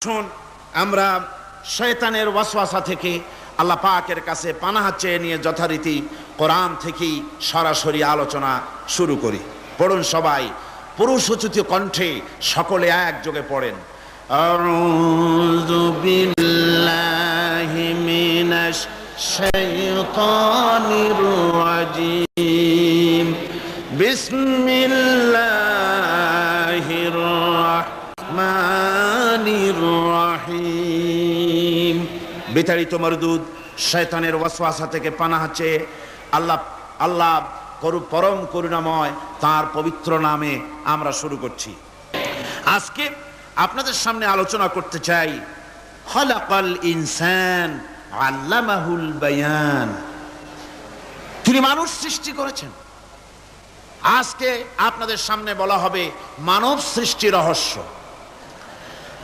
শুন, আমরা শয়তানের ওয়াসওয়াসা থেকে আল্লাহ পাকের কাছে পানাহ চেয়ে নিয়ে যথারীতি কোরআন থেকেই সরাসরি আলোচনা শুরু করি। পড়ুন সবাই পুরুষোচিত কণ্ঠে, সকলে একযোগে পড়েন। আউযু বিল্লাহি মিনাশ শাইতানির রাজিম। বিসমিল্লাহির রাহমানির রাহিম। বিতাড়িত মরদুদ শয়তানের ওয়াসওয়াসা থেকে পানাহ চেয়ে আল্লাহ পরম করুণাময় তার পবিত্র নামে আমরা শুরু করছি। আজকে আপনাদের সামনে আলোচনা করতে চাই খলাকাল ইনসান আল্লামাহুল বায়ান। তিনি মানুষ সৃষ্টি করেছেন। আজকে আপনাদের সামনে বলা হবে মানব সৃষ্টি রহস্য।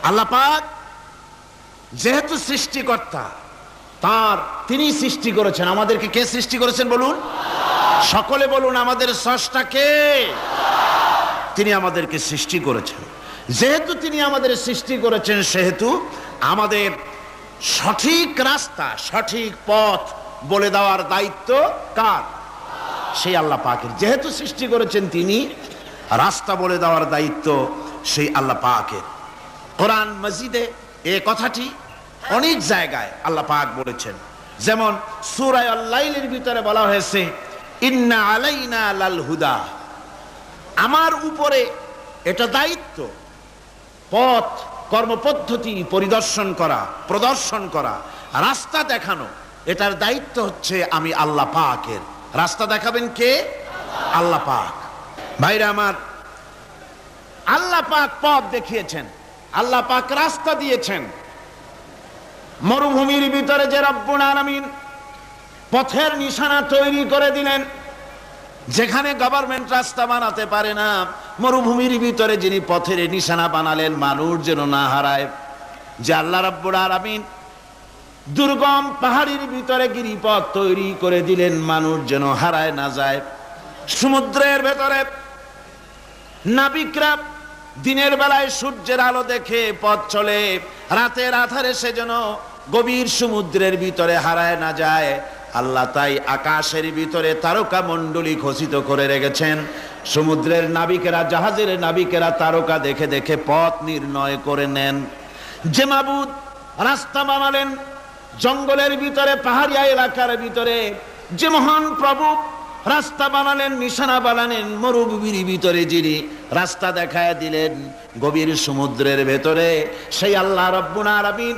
আল্লাহ পাক যেহেতু সৃষ্টিকর্তা, তিনি সৃষ্টি করেছেন। আমাদেরকে কে সৃষ্টি করেছেন বলুন? সকলে বলুন, আমাদের স্রষ্টা কে? তিনি আমাদেরকে সৃষ্টি করেছেন। যেহেতু তিনি আমাদের সৃষ্টি করেছেন, সেহেতু আমাদের সঠিক রাস্তা, সঠিক পথ বলে দেওয়ার দায়িত্ব কার? সেই আল্লাহ পাকের। যেহেতু সৃষ্টি করেছেন তিনি, রাস্তা বলে দেওয়ার দায়িত্ব সেই আল্লাহ পাকের। কোরআন মাজিদে এই কথাটি অনেক জায়গায় আল্লাহ পাক বলেছেন। যেমন সূরা আল-লাইলের ভিতরে বলা হয়েছে ইন্না আলাইনা লাল হুদা। আমার উপরে এটা দায়িত্ব, পথ কর্মপদ্ধতি পরিদর্শন করা, প্রদর্শন করা, রাস্তা দেখানো। এটার দায়িত্ব হচ্ছে আমি আল্লাহ পাকের। রাস্তা দেখাবেন কে? আল্লাহ পাক। ভাইরা আমার, আল্লাহ পাক পথ দেখিয়েছেন, আল্লাহ পাক রাস্তা দিয়েছেন। মরুভূমির ভিতরে যে রব্বুল আলামিন পথের নিশানা তৈরি করে দিলেন, যেখানে গভর্নমেন্ট রাস্তা বানাতে পারে না, মরুভূমির ভিতরে যিনি পথের নিশানা বানালেন মানুষ যেন না হারায়। যে আল্লাহ রব্বুল আলামিন দুর্গম পাহাড়ির ভিতরে গিরিপথ তৈরি করে দিলেন, মানুষ যেন হারায় না যায়। সমুদ্রের ভেতরে নাবিকরা দিনের বেলায় সূর্যের আলো দেখে পথ চলে, রাতের আধারে সে যেন গভীর সমুদ্রের ভিতরে হারায় না যায়। আল্লাহ তাই আকাশের ভিতরে তারকা মণ্ডলী খচিত করে রেখেছেন। সমুদ্রের নাবিকেরা, জাহাজের নাবিকেরা তারকা দেখে দেখে পথ নির্ণয় করে নেন। যে মাবুদ রাস্তা বানালেন জঙ্গলের ভিতরে, পাহাড়িয়া এলাকার ভিতরে, যে মহান প্রভু রাস্তা বানালেন, নিশানা বানালেন মরুভূমির ভিতরে, যিনি রাস্তা দেখায় দিলেন গভীর সমুদ্রের ভেতরে, সেই আল্লাহ রব্বুল আলামিন।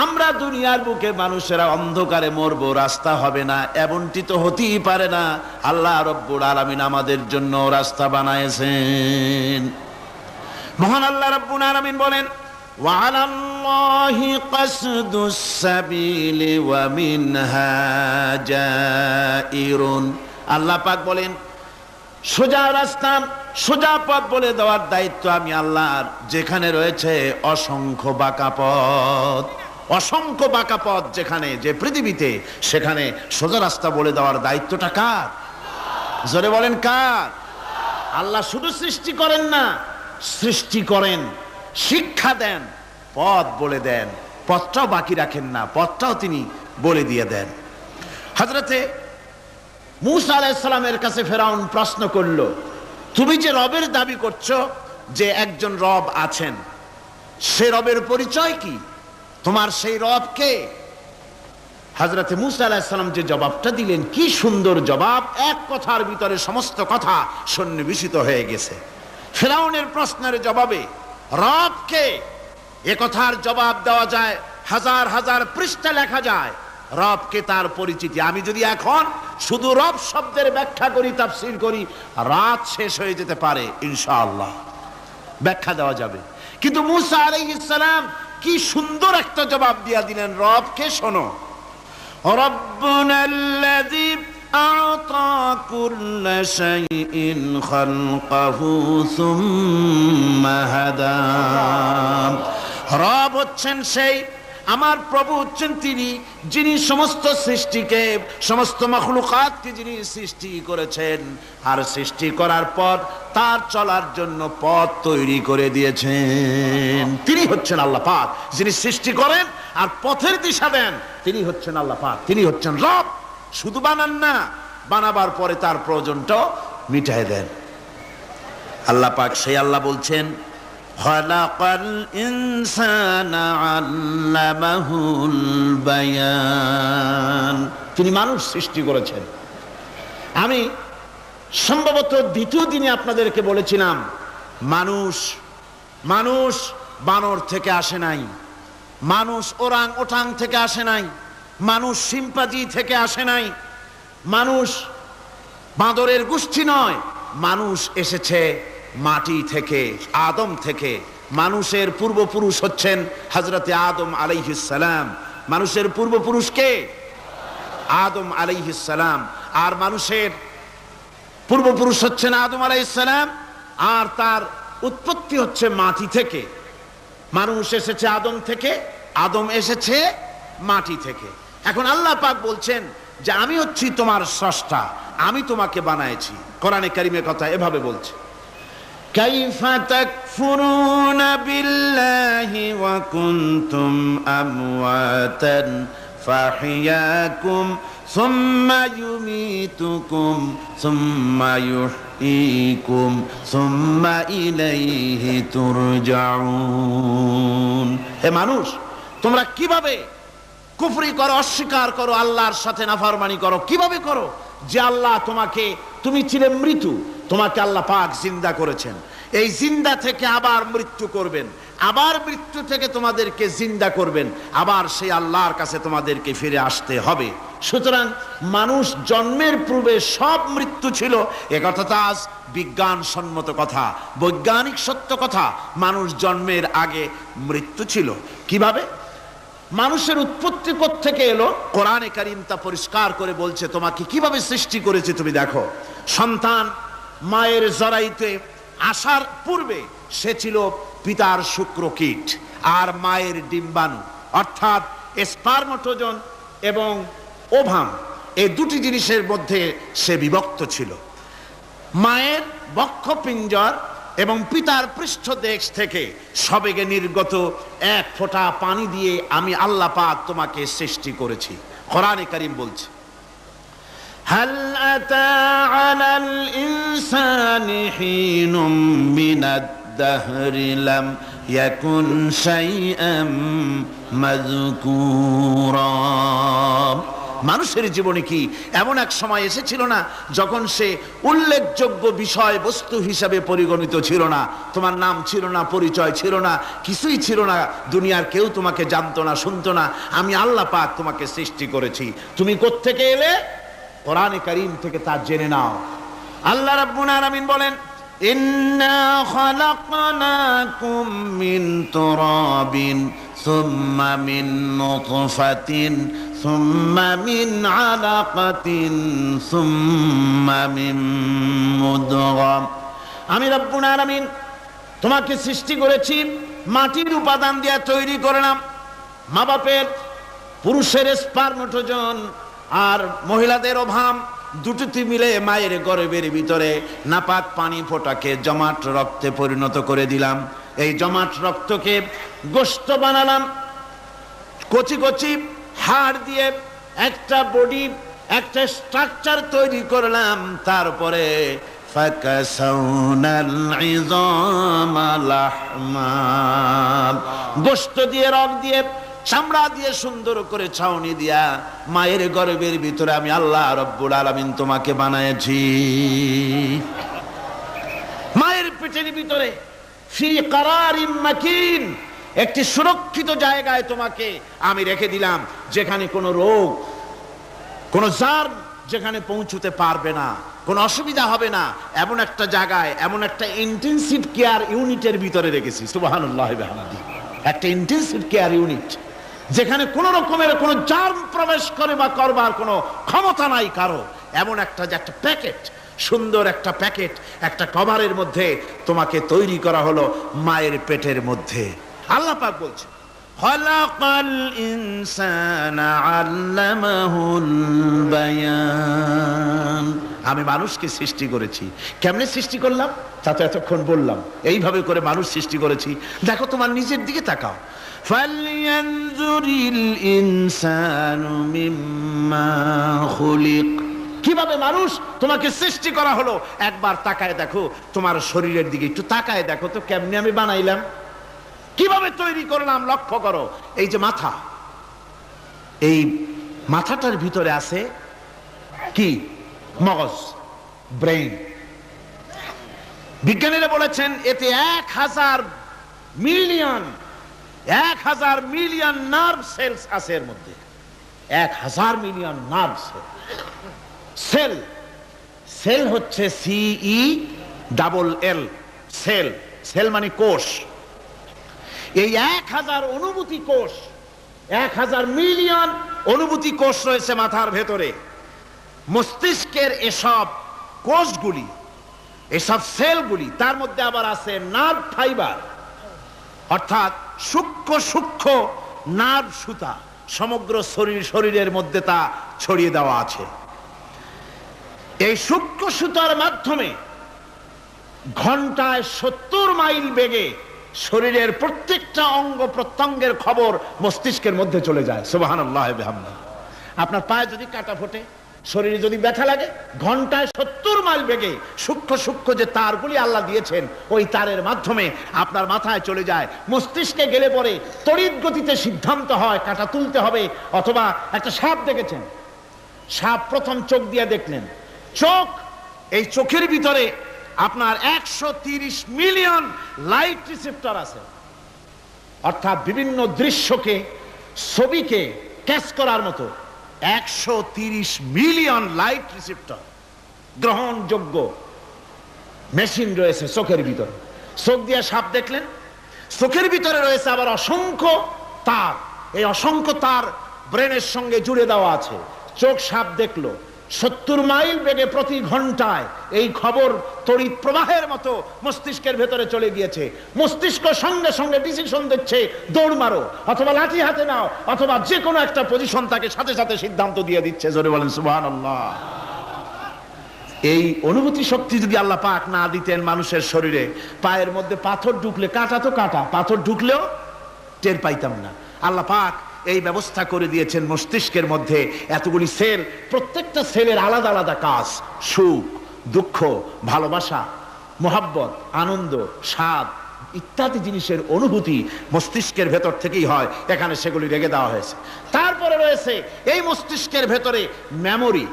আমরা দুনিয়ার বুকে মানুষেরা অন্ধকারে মরবো, রাস্তা হবে না, এমনটি তো হতেই পারে না। আল্লাহ রব্বুল আলামিন আমাদের জন্য রাস্তা বানাইছেন। মহান আল্লাহ রব্বুল আলামিন বলেন ওয়ালাল্লাহি কাসদুস সাবিলি ওয়া মিনহা জাইরুন। আল্লাহ পাক বলেন সোজা রাস্তা, সোজা পথ বলে দেওয়ার দায়িত্ব আমি আল্লাহর। যেখানে রয়েছে অসংখ্য বাঁকা পথ, অসংখ্য বাঁকা পথ যেখানে, যে পৃথিবীতে, সেখানে সোজা রাস্তা বলে দেওয়ার দায়িত্বটা কার? জোরে বলেন কার? আল্লাহ শুধু সৃষ্টি করেন না, সৃষ্টি করেন, শিক্ষা দেন, পথ বলে দেন, পথটাও বাকি রাখেন না, পথটাও তিনি বলে দিয়ে দেন। হযরতে মূসা আলাইহিস সালামের কাছে ফেরাউন প্রশ্ন করল, তুমি যে রবের দাবি করছো, যে একজন রব আছেন, সে রবের পরিচয় কি? তোমার সেই রব কে? হযরতে মূসা আলাইহিস সালাম যে জবাবটা দিলেন, কি সুন্দর জবাব! এক কথার ভিতরে সমস্ত কথা সন্নিবেশিত হয়ে গেছে। ফেরাউনের প্রশ্নের জবাবে রব কে, এ কথার জবাব দেওয়া যায়, হাজার হাজার পৃষ্ঠা লেখা যায়। রবকে, তার পরিচিতি। আমি যদি এখন শুধু রব শব্দের ব্যাখ্যা করি, তাফসীর করি, রাত শেষ হয়ে যেতে পারে, ইনশাআল্লাহ ব্যাখ্যা দেওয়া যাবে। কিন্তু মূসা আলাইহিস সালাম কি সুন্দর একটা জবাব দিয়া দিলেন রবকে। শোনো, রব্বুনাল্লাযী আ'তা কুল্লা শাইইন খালকাহু সুম্মা হাদা। রব হচ্ছেন সেই, আমার প্রভু হচ্ছেন তিনি, যিনি সমস্ত সৃষ্টিকে, সমস্ত মাখলুকাতকে যিনি সৃষ্টি করেছেন, আর সৃষ্টি করার পর তার চলার জন্য পথ তৈরি করে দিয়েছেন। তিনি হচ্ছেন আল্লাহ পাক, যিনি সৃষ্টি করেন আর পথের দিশা দেন। তিনি হচ্ছেন আল্লাহ পাক, তিনি হচ্ছেন রব। শুধু বানান না, বানাবার পরে তার প্রয়োজনটাও মিটায় দেন। আল্লাহ পাক সেই আল্লাহ বলছেন, খালাকাল ইনসানা আল্লামাহুল বায়ান। তিনি মানুষ সৃষ্টি করেছেন। আমি সম্ভবত দ্বিতীয় দিনে আপনাদেরকে বলেছিলাম, মানুষ বানর থেকে আসে নাই, মানুষ ওরাং ওটাং থেকে আসে নাই, মানুষ শিম্পাজি থেকে আসে নাই, মানুষ বাঁদরের গোষ্ঠী নয়, মানুষ এসেছে মাটি থেকে, আদম থেকে। মানুষের পূর্বপুরুষ হচ্ছেন হযরতে আদম আলাইহিস সালাম। মানুষের পূর্বপুরুষ কে? আদম আলাইহিস সালাম। আর মানুষের পূর্বপুরুষ হচ্ছেন আদম আলাইহিস সালাম, আর তার উৎপত্তি হচ্ছে মাটি থেকে। মানুষ এসেছে আদম থেকে, আদম এসেছে মাটি থেকে। এখন আল্লাহ পাক বলছেন যে আমি হচ্ছি তোমার স্রষ্টা, আমি তোমাকে বানাইছি। কোরআনে কারীমের কথা এভাবে বলছে, কাইফা তাকফুরুনা বিল্লাহি ওয়া কুনতুম আমওয়াতান ফাহিয়াকুম সুম্মা ইউমীতুকুম সুম্মা ইউহয়ীকুম সুম্মা ইলাইহি তুরজাউন। হে মানুষ, তোমরা কিভাবে কুফরি করো, অস্বীকার করো, আল্লাহর সাথে নাফরমানি করো? কিভাবে করো? যে আল্লাহ তুমি ছিলে মৃত্যু, তোমাকে আল্লাহ পাক জিন্দা করেছেন। এই জিন্দা থেকে আবার মৃত্যু করবেন, আবার মৃত্যু থেকে তোমাদেরকে জিন্দা করবেন, আবার সেই আল্লাহর কাছে তোমাদেরকে ফিরে আসতে হবে। সুতরাং মানুষ জন্মের পূর্বে সব মৃত্যু ছিল, একথা তো আজ বিজ্ঞানসম্মত কথা, বৈজ্ঞানিক সত্য কথা। মানুষ জন্মের আগে মৃত্যু ছিল। কিভাবে? মানুষের উৎপত্তি কোত্থেকে এলো? কোরআনে কারীম তা পরিষ্কার করে বলছে, তোমাকে কিভাবে সৃষ্টি করেছে তুমি দেখো। সন্তান মায়ের জরায়ুতে আসার পূর্বে সে ছিল পিতার শুক্রকীট আর মায়ের ডিম্বাণু, অর্থাৎ স্পার্মটোজন এবং ওভাম। এই দুটি জিনিসের মধ্যে সে বিভক্ত ছিল। মায়ের বক্ষপিঞ্জর এবং পিতার পৃষ্ঠদেশ থেকে সবেগে নির্গত এক ফোঁটা পানি দিয়ে আমি আল্লাহ পাক তোমাকে সৃষ্টি করেছি। কোরআনে কারীম বলছে, হাল আতা আলাল ইনসানি হিনুম মিনাদ দাহরি লাম ইয়াকুন শাইআম মাযকুরা। মানুষের জীবনে কি এমন এক সময় এসেছিল না যখন সে উল্লেখযোগ্য বিষয় বস্তু হিসাবে পরিগণিত ছিল না? তোমার নাম ছিল না, পরিচয় ছিল না, কিছুই ছিল না, দুনিয়ার কেউ তোমাকে জানতো না, শুনতো না। আমি আল্লাহ পাক তোমাকে সৃষ্টি করেছি। তুমি কোত্থেকে এলে? কোরআনে কারীম থেকে তা জেনে নাও। আল্লাহ রাব্বুল আলামিন বলেন, ইন্না খালাকনাকুম মিন তুরাবিন সুম্মা মিন নুতফাতিন সুম্মা মিন আলাকাতিন সুম্মা মিন মুদগা। আমি রব্বুল আলামিন তোমাকে সৃষ্টি করেছি, মাটির উপাদান দিয়ে তৈরি করলাম। মা বাপের পুরুষের স্পার্মটোজন আর মহিলাদের ওভাম দুটোতে মিলে মায়ের গর্ভের ভিতরে নাপাক পানি ফোঁটাকে জমাট রক্তে পরিণত করে দিলাম। এই জমাট রক্তকে গোশত বানালাম, কচি কচি হাড় দিয়ে একটা বডি, একটা স্ট্রাকচার তৈরি করলাম। তারপরে ফাকাসাউনাল ইযামা লাহমা, গোশত দিয়ে, রক দিয়ে, চামড়া দিয়ে সুন্দর করে ছাউনি দিয়া মায়ের গর্ভের ভিতরে আমি আল্লাহ রব্বুল আলামিন তোমাকে বানাইছি। মায়ের পেটের ভিতরে ফি কারারিম মাকিন, একটি সুরক্ষিত জায়গায় তোমাকে আমি রেখে দিলাম, যেখানে কোনো রোগ, কোনো জার্ম যেখানে পৌঁছতে পারবে না, কোনো অসুবিধা হবে না। এমন একটা জায়গায়, এমন একটা ইন্টেনসিভ কেয়ার ইউনিটের ভিতরে রেখেছি। সুবহানাল্লাহ ওয়া বিহামদিহি। একটা ইন্টেনসিভ কেয়ার ইউনিট যেখানে কোনো রকমের কোনো জার্ম প্রবেশ করে বা করবার কোনো ক্ষমতা নাই কারো। এমন একটা যে একটা প্যাকেট, সুন্দর একটা প্যাকেট, একটা কভারের মধ্যে তোমাকে তৈরি করা হলো মায়ের পেটের মধ্যে। আল্লাহ পাক বলছে, খালাকাল ইনসানা আল্লামাহুল বায়ান। আমি মানুষকে সৃষ্টি করেছি। কেমনে সৃষ্টি করলাম তা তো এতক্ষণ বললাম। এইভাবে করে মানুষ সৃষ্টি করেছি। দেখো তোমার নিজের দিকে তাকাও। ফালয়ানজুরিল ইনসানু মিম্মা খুলিক। কিভাবে মানুষ তোমাকে সৃষ্টি করা হলো একবার তাকায় দেখো, তোমার শরীরের দিকে একটু তাকায় দেখো তো কেমনে আমি বানাইলাম, কিভাবে তৈরি করলাম লক্ষ্য করো। এই যে মাথা, এই মাথাটার ভিতরে আছে কি? মগজ, ব্রেইন। বিজ্ঞানীরা বলেছেন এতে 1000 মিলিয়ন নার্ভ সেলস আছে এর মধ্যে। 1000 মিলিয়ন নার্ভ সেল। সেল হচ্ছে CELL, সেল। সেল মানে কোষ। এই 1000 অনুভূতি কোষ, 1000 মিলিয়ন অনুভূতি কোষ রয়েছে মাথার ভেতরে। মস্তিষ্কের এসব কোষগুলি, এসব সেলগুলি, তার মধ্যে আবার আছে নার্ভ ফাইবার, অর্থাৎ সূক্ষ্ম সূক্ষ্ম নার্ভ সুতা সমগ্র শরীরের মধ্যে তা ছড়িয়ে দেওয়া আছে। এই সূক্ষ্ম সুতার মাধ্যমে ঘন্টায় 70 মাইল বেগে শরীরের প্রত্যেকটা অঙ্গ প্রত্যঙ্গের খবর মস্তিষ্কের মধ্যে চলে যায়। সুবহানাল্লাহ ওয়া বিহামদিহি। আপনার পায়ে যদি কাটা ফোটে, শরীরে যদি ব্যথা লাগে, ঘন্টায় 70 মাইল বেগে সূক্ষ্ম সূক্ষ্ম যে তারগুলি আল্লাহ দিয়েছেন, ওই তারের মাধ্যমে আপনার মাথায় চলে যায়। মস্তিষ্কে গেলে পরে তড়িৎ গতিতে সিদ্ধান্ত হয় কাটা তুলতে হবে। অথবা একটা সাপ দেখেছেন, সাপ প্রথম চোখ দিয়ে দেখলেন, চোখ, এই চোখের ভিতরে আপনার 130 মিলিয়ন লাইট রিসেপ্টর আছে। অর্থাৎ বিভিন্ন দৃশ্যকে, ছবিকে ক্যাচ করার মতো 130 মিলিয়ন লাইট রিসেপ্টর গ্রহণযোগ্য মেশিন রয়েছে চোখের ভিতরে। চোখ দিয়ে সাপ দেখলেন, চোখের ভিতরে রয়েছে আবার অসংখ্য তার। এই অসংখ্য তার ব্রেনের সঙ্গে জুড়ে দেওয়া আছে। চোখ সাপ দেখলো, 70 মাইল বেগে প্রতি ঘন্টায় এই খবর তড়িৎ প্রবাহের মতো মস্তিষ্কের ভেতরে চলে গিয়েছে। মস্তিষ্ক সঙ্গে সঙ্গে ডিসিশন দিচ্ছে, দৌড় মারো, অথবা লাঠি হাতে নাও, অথবা যে কোনো একটা পজিশন তাকে সাথে সাথে সিদ্ধান্ত দিয়ে দিচ্ছে। জোরে বলেন সুবহানাল্লাহ। এই অনুভূতি শক্তি যদি আল্লাহ পাক না দিতেন মানুষের শরীরে, পায়ের মধ্যে পাথর ঢুকলে, কাটা তো কাটা, পাথর ঢুকলেও টের পাইতাম না। আল্লাহ পাক এই ব্যবস্থা করে দিয়েছেন মস্তিষ্কের মধ্যে এতগুলি সেল, প্রত্যেকটা সেলের আলাদা আলাদা কাজ। সুখ, দুঃখ, ভালোবাসা, মোহাব্বত, আনন্দ, স্বাদ ইত্যাদি জিনিসের অনুভূতি মস্তিষ্কের ভেতর থেকেই হয়। এখানে সেগুলি রেখে দেওয়া হয়েছে। তারপরে রয়েছে এই মস্তিষ্কের ভেতরে মেমোরি,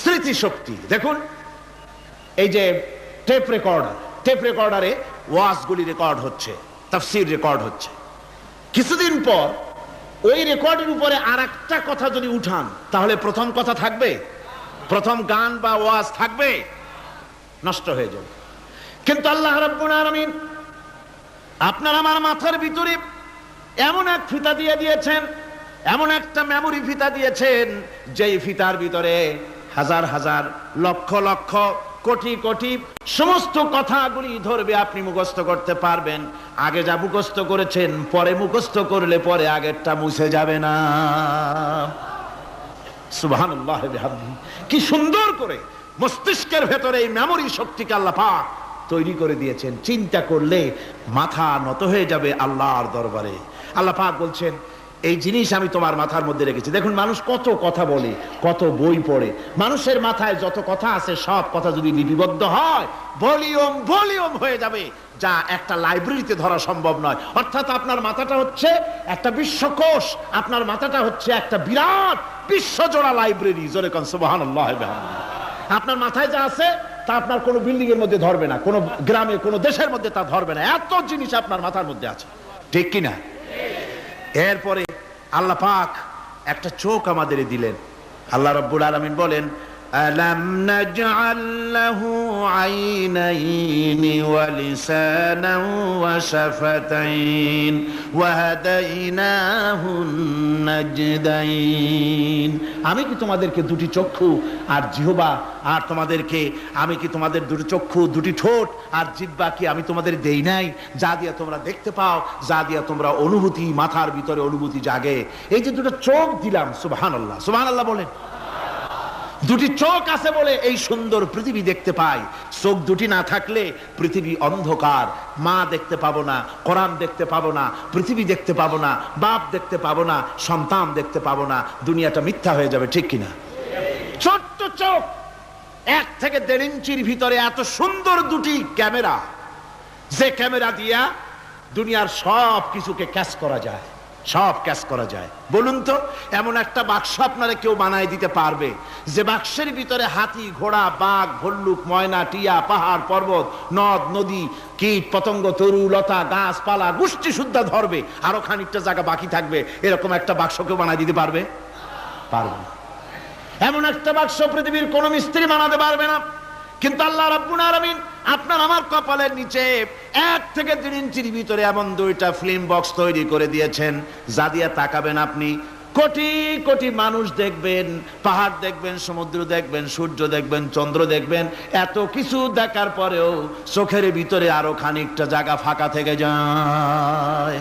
স্মৃতি শক্তি। দেখুন এই যে টেপ রেকর্ডারে ওয়াজগুলি রেকর্ড হচ্ছে, তাফসীর রেকর্ড হচ্ছে। কিছুদিন পর ওই রেকর্ডের উপরে আরেকটা কথা যদি উঠান, তাহলে প্রথম কথা থাকবে? প্রথম গান বা ওয়াজ থাকবে? নষ্ট হয়ে যাবে। কিন্তু আল্লাহ রাব্বুল আলামিন আপনার আমার মাথার ভিতরে এমন এক ফিতা দিয়ে দিয়েছেন, এমন একটা মেমোরি ফিতা দিয়েছেন, যেই ফিতার ভিতরে হাজার হাজার, লক্ষ লক্ষ, কোটি কোটি সমস্ত কথাগুলি ধরবে, আপনি মুখস্থ করতে পারবেন। আগে যা মুখস্থ করেছেন, পরে মুখস্থ করলে পরে আগেরটা মুছে যাবে না। সুবহানাল্লাহ ওয়া বিহামদিহি। কি সুন্দর করে মস্তিষ্কের ভেতরে এই মেমোরি শক্তিকে আল্লাহ পাক তৈরি করে দিয়েছেন। চিন্তা করলে মাথা নত হয়ে যাবে আল্লাহর দরবারে। আল্লাহ পাক বলছেন, এই জিনিস আমি তোমার মাথার মধ্যে রেখেছি। দেখুন মানুষ কত কথা বলে, কত বই পড়ে। মানুষের মাথায় যত কথা আছে, সব কথা যদি লিপিবদ্ধ হয়, ভলিউম হয়ে যাবে, যা একটা লাইব্রেরিতে ধরা সম্ভব নয়। অর্থাৎ আপনার মাথাটা হচ্ছে একটা বিশ্বকোষ, আপনার মাথাটা হচ্ছে একটা বিরাট বিশ্বজোড়া লাইব্রেরি। জোরে কোন সুবহানাল্লাহ। আপনার মাথায় যা আছে তা আপনার কোনো বিল্ডিং এর মধ্যে ধরবে না, কোনো গ্রামে, কোনো দেশের মধ্যে তা ধরবে না। এত জিনিস আপনার মাথার মধ্যে আছে, ঠিক কিনা? এরপরে আল্লাহ পাক একটা চোখ আমাদের দিলেন। আল্লাহ রাব্বুল আলামিন বলেন, ألم نجعل له عينين ولسانا وشفتين وهديناه النجدين। আমি কি তোমাদেরকে দুটি চক্ষু আর জিহ্বা আর তোমাদেরকে আমি কি তোমাদের দুটি চক্ষু দুটি ঠোঁট আর জিহ্বা কি আমি তোমাদের দেই নাই, যা দিয়া তোমরা দেখতে পাও, যা দিয়া তোমরা অনুভূতি মাথার ভিতরে অনুভূতি জাগে। এই যে দুটো চোখ দিলাম, সুবহানাল্লাহ সুবহানাল্লাহ বলেন। দুটি চোখ আছে বলে এই সুন্দর পৃথিবী দেখতে পাই। চোখ দুটি না থাকলে পৃথিবী অন্ধকার, মা দেখতে পাবো না, কোরআন দেখতে পাবো না, পৃথিবী দেখতে পাবো না, বাপ দেখতে পাবো না, সন্তান দেখতে পাবো না, দুনিয়াটা মিথ্যা হয়ে যাবে, ঠিক কিনা? ছোট্ট চোখ, 1 থেকে 1.5 ইঞ্চির ভিতরে এত সুন্দর দুটি ক্যামেরা, যে ক্যামেরা দিয়া দুনিয়ার সব কিছুকে ক্যাচ করা যায়, সব ক্যাচ করা যায়। বলুন তো, এমন একটা বাক্স আপনারা কেউ বানায় দিতে পারবে যে বাক্সের ভিতরে হাতি, ঘোড়া, বাঘ, ভল্লুক, ময়না, টিয়া, পাহাড়, পর্বত, নদ, নদী, কীট, পতঙ্গ, তরু, লতা, গাছপালা, গোষ্ঠী শুদ্ধা ধরবে, আরো খানিকটা জায়গা বাকি থাকবে, এরকম একটা বাক্স কেউ বানায় দিতে পারবে? পারবে না। এমন একটা বাক্স পৃথিবীর কোন মিস্ত্রি বানাতে পারবে না। কিন্তু আল্লাহ রাব্বুল আলামিন আপনার আমার কপালের নিচে 1 থেকে 1.5 ইঞ্চির ভিতরে এমন 2টা ফিল্ম বক্স তৈরি করে দিয়েছেন, যা দিয়ে তাকাবেন আপনি কোটি কোটি মানুষ দেখবেন, পাহাড় দেখবেন, সমুদ্র দেখবেন, সূর্য দেখবেন, চন্দ্র দেখবেন। এত কিছু দেখার পরেও চোখের ভিতরে আরো খানিকটা জায়গা ফাঁকা থেকে যায়।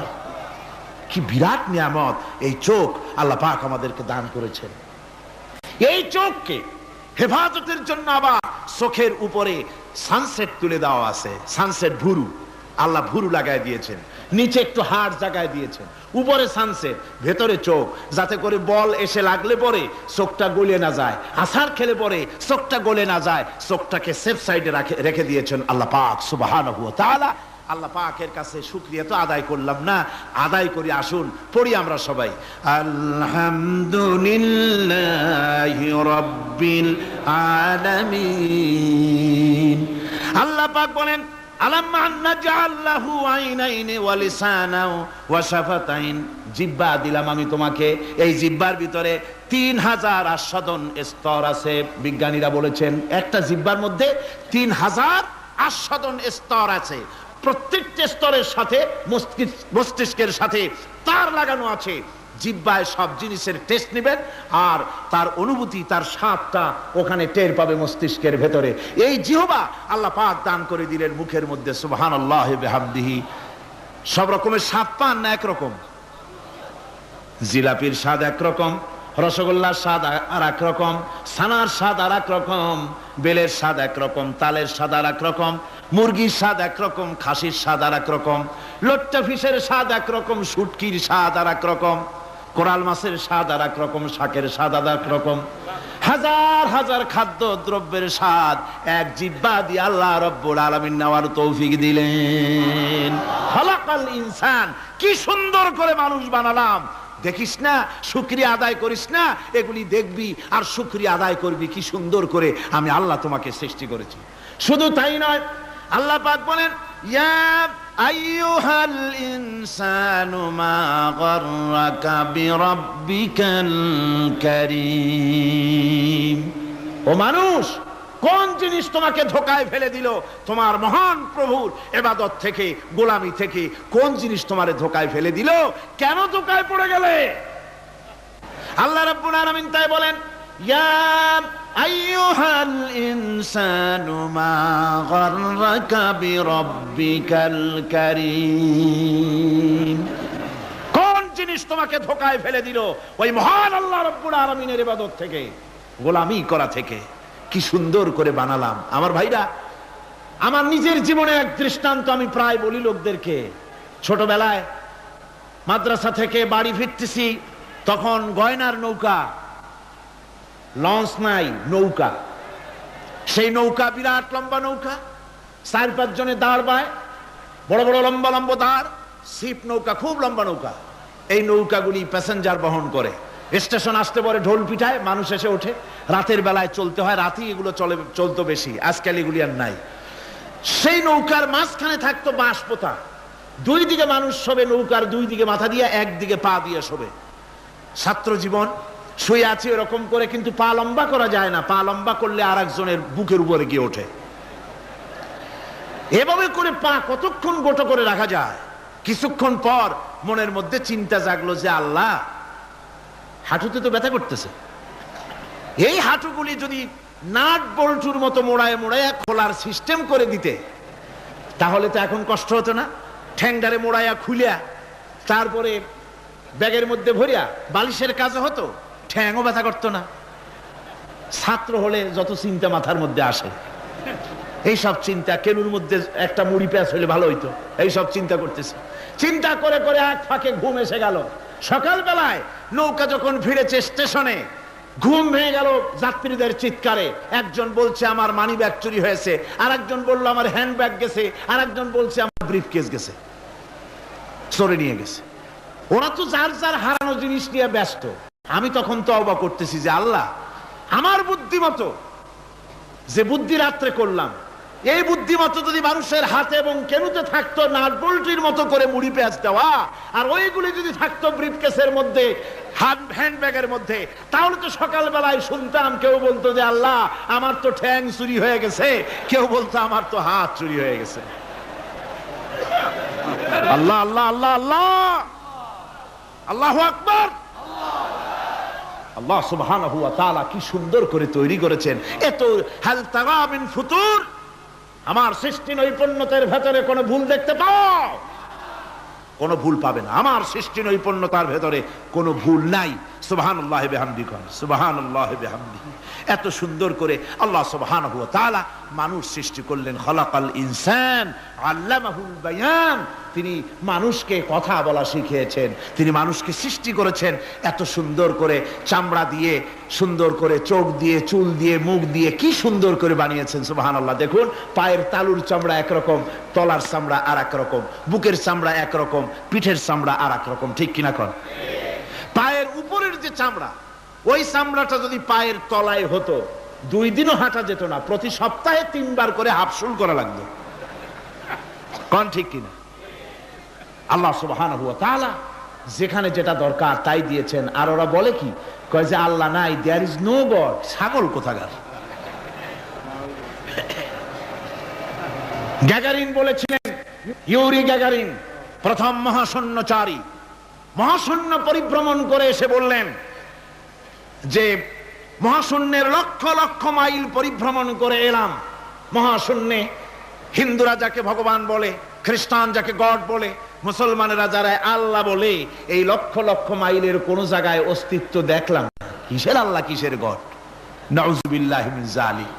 কি বিরাট নিয়ামত এই চোখ আল্লাহ পাক আমাদেরকে দান করেছেন। এই চোখকে হেফাজতের জন্য আবার চোখের উপরে সানসেট তুলে দেওয়া আছে, সানসেট ভুরু, আল্লাহ ভুরু লাগায় দিয়েছেন, নিচে একটু হাড় জায়গায় দিয়েছেন, উপরে সানসেট, ভেতরে চোখ, যাতে করে বল এসে লাগলে পরে চোখটা গলে না যায়, আছাড় খেলে পরে চোখটা গলে না যায়, চোখটাকে সেফ সাইডে রেখে দিয়েছেন আল্লাহ পাক সুবহানাহু ওয়া তাআলা। আল্লাহ পাকের কাছে শুকরিয়া তো আদায় করলাম না, আদায় করি। আসুন পড়ি আমরা সবাই, আলহামদুলিল্লাহি রাব্বিল আলামিন। আল্লাহ পাক বলেন, আলাম নাজআল লাহু আইনাইনি ওয়া লিসানাও ওয়া শাফাতাইন। জিহ্বা দিলাম আমি তোমাকে, এই জিহ্বার ভিতরে 3000 আস্বাদন স্তর আছে। বিজ্ঞানীরা বলেছেন একটা জিহ্বার মধ্যে 3000 আস্বাদন স্তর আছে। প্রত্যেকটা স্তরের সাথে মস্তিষ্কের সাথে তার লাগানো আছে। জিহ্বায় সব জিনিসের টেস্ট নেবেন আর তার অনুভূতি, তার স্বাদটা ওখানে টের পাবে মস্তিষ্কের ভেতরে। এই জিহ্বা আল্লাহ পাক দান করে দিলেন মুখের মধ্যে, সুবহানাল্লাহি বিহামদিহি। সব রকমের স্বাদ পান না একরকম? জিলাপির স্বাদ একরকম, রসগোল্লার স্বাদ আর এক রকম, ছানার স্বাদ আর এক রকম, বেলের স্বাদ একরকম, তালের স্বাদ আর এক রকম, মুরগির স্বাদ একরকম, খাসির স্বাদ আর এক রকম, লোট্টা ফিশের স্বাদ একরকম, শুটকির স্বাদ আর এক রকম, কোরাল মাছের স্বাদ আর এক রকম, শাকের স্বাদ আর এক রকম। হাজার হাজার খাদ্য দ্রব্যের স্বাদ এক জিহ্বা দিয়ে আল্লাহ রব্বুল আলামিন নেওয়ার তৌফিক দিলেন। খালাকাল ইনসান, কি সুন্দর করে মানুষ বানালাম। দেখিস না, শুকরিয়া আদায় করিস না, এগুলি দেখবি আর শুকরিয়া আদায় করবি কি সুন্দর করে আমি আল্লাহ তোমাকে সৃষ্টি করেছি। শুধু তাই নয়, আল্লাহ পাক বলেন, ইয়া আইয়ুহাল ইনসানু মা গাররাকা বিরাব্বিকাল কারীম। ও মানুষ, কোন জিনিস তোমাকে ধোঁকায় ফেলে দিল তোমার মহান প্রভুর ইবাদত থেকে, গোলামি থেকে? কোন জিনিস তোমারে ধোঁকায় ফেলে দিল? কেন ধোঁকায় পড়ে গেলে? আল্লাহ রাব্বুল আলামিন তাই বলেন, ইয়া আইয়ুহাল ইনসানু মা গাররাকা বিরাব্বিকাল কারীম। কোন জিনিস তোমাকে ধোঁকায় ফেলে দিল ওই মহান আল্লাহ রাব্বুল আলামিনের ইবাদত থেকে, গোলামি করা থেকে? কি সুন্দর করে বানালাম। আমার ভাইরা, আমার নিজের জীবনে এক দৃষ্টান্ত আমি প্রায় বলি লোকদেরকে। ছোটবেলায় মাদ্রাসা থেকে বাড়ি ফিরতেছি, তখন গয়নার নৌকা, লঞ্চ নাই, নৌকা। সেই নৌকা বিরাট লম্বা নৌকা, 4-5 জনে দাঁড় বায়, বড় বড় লম্বা লম্বা দাঁড়, শিপ নৌকা, খুব লম্বা নৌকা। এই নৌকাগুলি প্যাসেঞ্জার বহন করে। স্টেশন আসতে পরে ঢোল পিঠায়, মানুষ এসে ওঠে। রাতের বেলায় চলতে হয়, রাতেই এগুলো চলতো বেশি, আজকাল এগুলি আর নাই। সেই নৌকার মাঝখানে থাকতো বাঁশ পোতা, 2 দিকে মানুষ শোবে, নৌকার 2 দিকে মাথা দিয়ে, 1 দিকে পা দিয়ে শোবে। ছাত্র জীবন, শুয়ে আছি এরকম করে, কিন্তু পা লম্বা করা যায় না, পা লম্বা করলে আর একজনের বুকের উপরে গিয়ে ওঠে। এভাবে করে পা কতক্ষণ গোটো করে রাখা যায়? কিছুক্ষণ পর মনের মধ্যে চিন্তা জাগলো যে আল্লাহ, হাঁটুতে তো ব্যথা করতেছে, এই হাঁটুগুলি যদি নাট বল্টুর মতো মোড়ায় মোড়ায় খোলার সিস্টেম করে দিতে, তাহলে তো এখন কষ্ট হতো না। ঠ্যাংডারে মোড়াইয়া খুলিয়া তারপরে ব্যাগের মধ্যে ভরিয়া বালিশের কাজ হতো, ঠ্যাংও ব্যথা করতো না। ছাত্র হলে যত চিন্তা মাথার মধ্যে আসে, এইসব চিন্তা, কেনুর মধ্যে একটা মুড়ি প্যাঁচ হলে ভালো হইতো, এইসব চিন্তা করতেছে। চিন্তা করে করে এক ফাঁকে ঘুম এসে গেল। সকালবেলায় নৌকা যখন ফিরেছে স্টেশনে, ঘুম ভেঙে গেল যাত্রীদের চিৎকারে। একজন বলছে আমার মানি ব্যাগ চুরি হয়েছে, আর একজন বললো আমার হ্যান্ড ব্যাগ গেছে, আর একজন বলছে আমার ব্রিফ কেস গেছে, চোরে নিয়ে গেছে। ওরা তো যার যার হারানো জিনিস নিয়ে ব্যস্ত। আমি তখন তওবা করতেছি যে আল্লাহ, আমার বুদ্ধিমতো যে বুদ্ধি রাত্রে করলাম, এই বুদ্ধিমতো যদি মানুষের হাতে এবং কেনুতে থাকতো নাট বল্টুর মতো করে মুড়ি পেঁয়াজ দেওয়া, আর ওইগুলি যদি থাকতো ব্রিফকেসের মধ্যে, হ্যান্ডব্যাগের মধ্যে, তাহলে তো সকালবেলায় শুনতাম কেউ বলতো যে আল্লাহ আমার তো ঠ্যাং চুরি হয়ে গেছে, কেউ বলতো আমার তো হাত চুরি হয়ে গেছে। আল্লাহ আল্লাহ আল্লাহ আল্লাহ, আল্লাহু আকবার। আল্লাহ সুবহানাহু ওয়া তাআলা কি সুন্দর করে তৈরি করেছেন। এত হাল তারা মিন ফুতুর, আমার সৃষ্টি নৈপুণ্যতার ভেতরে কোনো ভুল দেখতে পাও? কোনো ভুল পাবে না। আমার সৃষ্টি নৈপুণ্যতার ভেতরে কোনো ভুল নাই। সুবহানাল্লাহি বিহামদিহি, সুবহানাল্লাহি বিহামদিহি। এত সুন্দর করে আল্লাহ সুবহানাহু ওয়া তাআলা মানুষ সৃষ্টি করলেন। খলাকাল ইনসান আল্লামাহুল বায়ান। তিনি মানুষকে কথা বলা শিখিয়েছেন, তিনি মানুষকে সৃষ্টি করেছেন এত সুন্দর করে, চামড়া দিয়ে, সুন্দর করে চোখ দিয়ে, চুল দিয়ে, মুখ দিয়ে, কি সুন্দর করে বানিয়েছেন। সুবহানাল্লাহ। দেখুন, পায়ের তালুর চামড়া একরকম, তলার চামড়া আর এক রকম, বুকের চামড়া একরকম, পিঠের চামড়া আর এক রকম, ঠিক কিনা কন? পায়ের উপরের যে চামড়া, ওই চামড়াটা যদি পায়ের তলায় হতো, 2 দিনও হাঁটা যেত না, প্রতি সপ্তাহে 3 বার করে হাফসুল করা লাগতো, কোন ঠিক কিনা? আল্লাহ সুবহানাহু ওয়া তাআলা যেখানে যেটা দরকার তাই দিয়েছেন। আর ওরা বলে কি, কয় যে আল্লাহ নাই, দেয়ার ইজ নো গড। ছাগল কোথাকার। গ্যাগারিন বলেছিলেন, ইউরি গ্যাগারিন প্রথম মহাশূন্যচারী, মহাশূন্য পরিভ্রমণ করে এসে বললেন যে মহাশূন্যের লক্ষ লক্ষ মাইল পরিভ্রমণ করে এলাম। মহাশূন্যে হিন্দুরা যাকে ভগবান বলে, খ্রিস্টান যাকে গড বলে, মুসলমানেরা যারা আল্লাহ বলে, এই লক্ষ লক্ষ মাইলের কোন জায়গায় অস্তিত্ব দেখলাম না। কিসের আল্লাহ, কিসের গড? নাউযুবিল্লাহি মিন যালিক।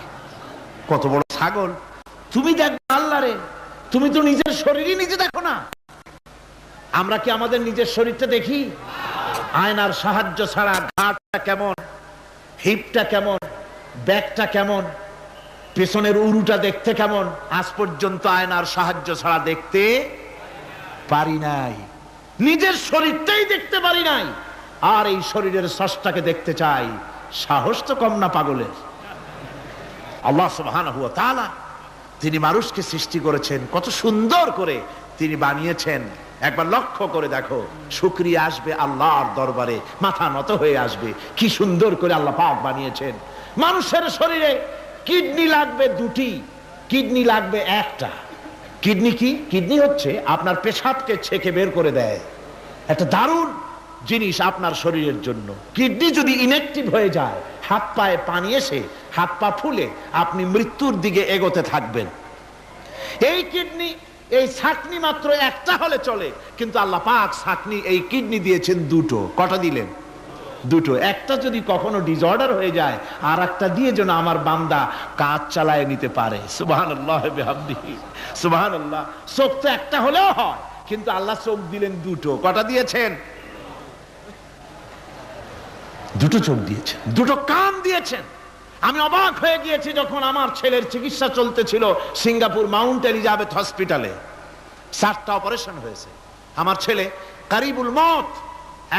কত বড় ছাগল! তুমি দেখো আল্লাহ রে, তুমি তো নিজের শরীরই নিজে দেখো না। আমরা কি আমাদের নিজের শরীরটা দেখি? আয়নার সাহায্য ছাড়া ঘাটটা কেমন, হিপটা কেমন, ব্যাকটা কেমন, পেছনের উরুটা দেখতে কেমন, আজ পর্যন্ত আয়নার সাহায্য ছাড়া দেখতে পারি নাই। নিজের শরীরটাই দেখতে পারি নাই, আর এই শরীরের স্রষ্টাকে দেখতে চাই। সাহস তো কম না পাগলের। আল্লাহ সুবহানাহু ওয়া তাআলা তিনি মানুষকে সৃষ্টি করেছেন, কত সুন্দর করে তিনি বানিয়েছেন। একবার লক্ষ্য করে দেখো, শুকরিয়া আসবে আল্লাহর দরবারে, মাথা নত হয়ে আসবে। কি সুন্দর করে আল্লাহ পাক বানিয়েছেন। মানুষের শরীরে কিডনি লাগবে 2টি, কিডনি লাগবে 1টা। কিডনি কি? কিডনি হচ্ছে আপনার পেশাবকে ছেঁকে বের করে দেয়, একটা দারুণ জিনিস আপনার শরীরের জন্য। কিডনি যদি ইনঅ্যাক্টিভ হয়ে যায়, হাত পায়ে পানি এসে হাত পা ফুলে আপনি মৃত্যুর দিকে এগোতে থাকবেন। এই কিডনি, এই ছাকনি মাত্র 1টা হলে চলে, কিন্তু আল্লাহ পাক ছাকনি, এই কিডনি দিয়েছেন 2টো। কটা দিলেন? 2টো। একটা যদি কখনো ডিসঅর্ডার হয়ে যায়, আর একটা দিয়ে যেন আমার বান্দা কাজ চালায় নিতে পারে। সুবহানাল্লাহ বিহামদিহি, সুবহানাল্লাহ। চোখ তো একটা হলেও হয়, কিন্তু আল্লাহ চোখ দিলেন 2টো। কটা দিয়েছেন? 2টো চোখ দিয়েছেন, 2টো কান দিয়েছেন। আমি অবাক হয়ে গিয়েছি যখন আমার ছেলের চিকিৎসা চলতেছিল সিঙ্গাপুর মাউন্ট এলিজাবেথ হসপিটালে। 4টা অপারেশন হয়েছে। আমার ছেলে কারিবুল মত,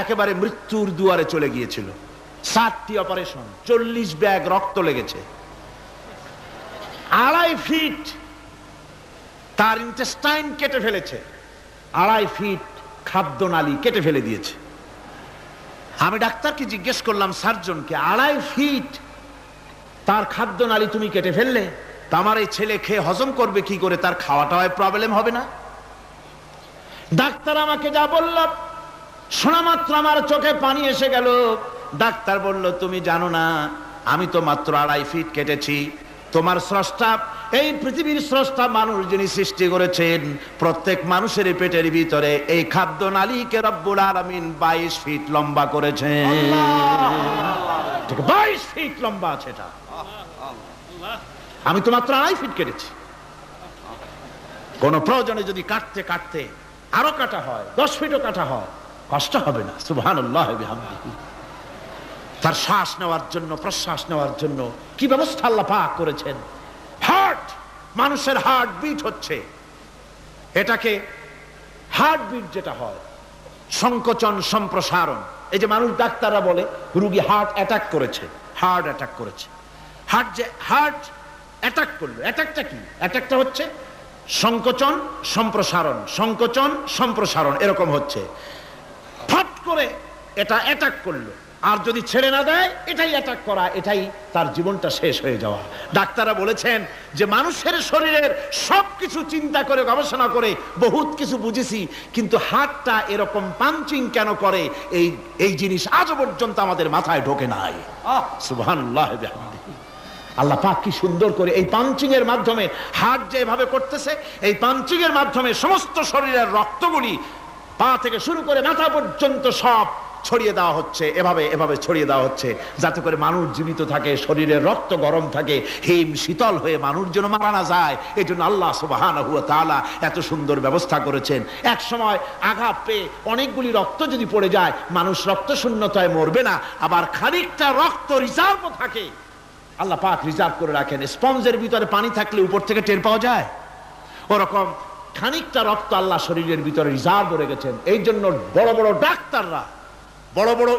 একেবারে মৃত্যুর দুয়ারে চলে গিয়েছিল। 7টি অপারেশন, 40 ব্যাগ রক্ত লেগেছে। 2.5 ফিট তার ইন্টেস্টাইন কেটে ফেলেছে, 2.5 ফিট খাদ্য নালী কেটে ফেলে দিয়েছে। আমি ডাক্তারকে জিজ্ঞেস করলাম, সার্জনকে, 2.5 ফিট তার খাদ্য নালী তুমি কেটে ফেললে, তা আমার এই ছেলে খেয়ে হজম করবে কি করে? তার খাওয়াটাও প্রবলেম হবে না? ডাক্তার আমাকে যা বলল, শোনা মাত্র আমার চোখে পানি এসে গেল। ডাক্তার বলল, তুমি জানো না, আমি তো মাত্র 2.5 ফিট কেটেছি। তোমার স্রষ্টা, এই পৃথিবীর স্রষ্টা মানুষ যিনি সৃষ্টি করেছেন, প্রত্যেক মানুষের পেটের ভিতরে এই খাদ্য নালীকে রব্বুল আলামিন 22 ফিট লম্বা করেছেন। 22 ফিট লম্বা আছে এটা। আমি তো মাত্র 2.5 ফিট কেটেছি। কোন প্রয়োজনে যদি কাটতে কাটতে আরো কাটা হয়, 10 ফিটও কাটা হয়, কষ্ট হবে না। সুবহানাল্লাহ ওয়া বিহামদিহি। তার শ্বাস নেওয়ার জন্য, প্রশ্বাস নেওয়ার জন্য কি ব্যবস্থা আল্লাহ পাক করেছেন। হার্ট, মানুষের হার্ট বিট হচ্ছে, এটাকে হার্ট বিট যেটা হয়, সংকোচন সম্প্রসারণ। এই যে মানুষ, ডাক্তাররা বলে রোগী হার্ট অ্যাটাক করেছে, হার্ট অ্যাটাক করেছে। হার্ট অ্যাটাক করলো, অ্যাটাকটা কি? অ্যাটাকটা হচ্ছে সংকোচন সম্প্রসারণ, সংকোচন সম্প্রসারণ, এরকম হচ্ছে। ফট করে এটা অ্যাটাক করলো, আর যদি ছেড়ে না দেয় এটাই অ্যাটাক করা, এটাই তার জীবনটা শেষ হয়ে যাওয়া। ডাক্তাররা বলেছেন যে মানুষের শরীরের সবকিছু চিন্তা করে, গবেষণা করে বহুত কিছু বুঝেছি, কিন্তু হার্টটা এরকম পাঞ্চিং কেন করে, এই জিনিস আজও পর্যন্ত আমাদের মাথায় ঢোকে নাই। সুবহানাল্লাহ ওয়া বিহামদিহি। আল্লাহ পাক কি সুন্দর করে এই পাঞ্চিং এর মাধ্যমে, হার্ট যেভাবে করতেছে, এই পাঞ্চিং এর মাধ্যমে সমস্ত শরীরের রক্তগুলি পা থেকে শুরু করে মাথা পর্যন্ত সব ছড়িয়ে দেওয়া হচ্ছে, এভাবে এভাবে ছড়িয়ে দেওয়া হচ্ছে, যাতে করে মানুষ জীবিত থাকে, শরীরের রক্ত গরম থাকে, হিম শীতল হয়ে মানুষ যেন মারা না যায়। এই জন্য আল্লাহ সুবহানাহু ওয়া তাআলা এত সুন্দর ব্যবস্থা করেছেন। এক সময় আঘাত পেয়ে অনেকগুলি রক্ত যদি পড়ে যায়, মানুষ রক্ত শূন্যতায় মরবে না, আবার খানিকটা রক্ত রিজার্ভও থাকে, আল্লাহ পাক রিজার্ভ করে রাখেন। স্পঞ্জের ভিতরে পানি থাকলে উপর থেকে টের পাওয়া যায়, ওরকম খানিকটা রক্ত আল্লাহ শরীরের ভিতরে রিজার্ভ করে গেছেন। এই জন্য বড় বড় ডাক্তাররা, বড় বড়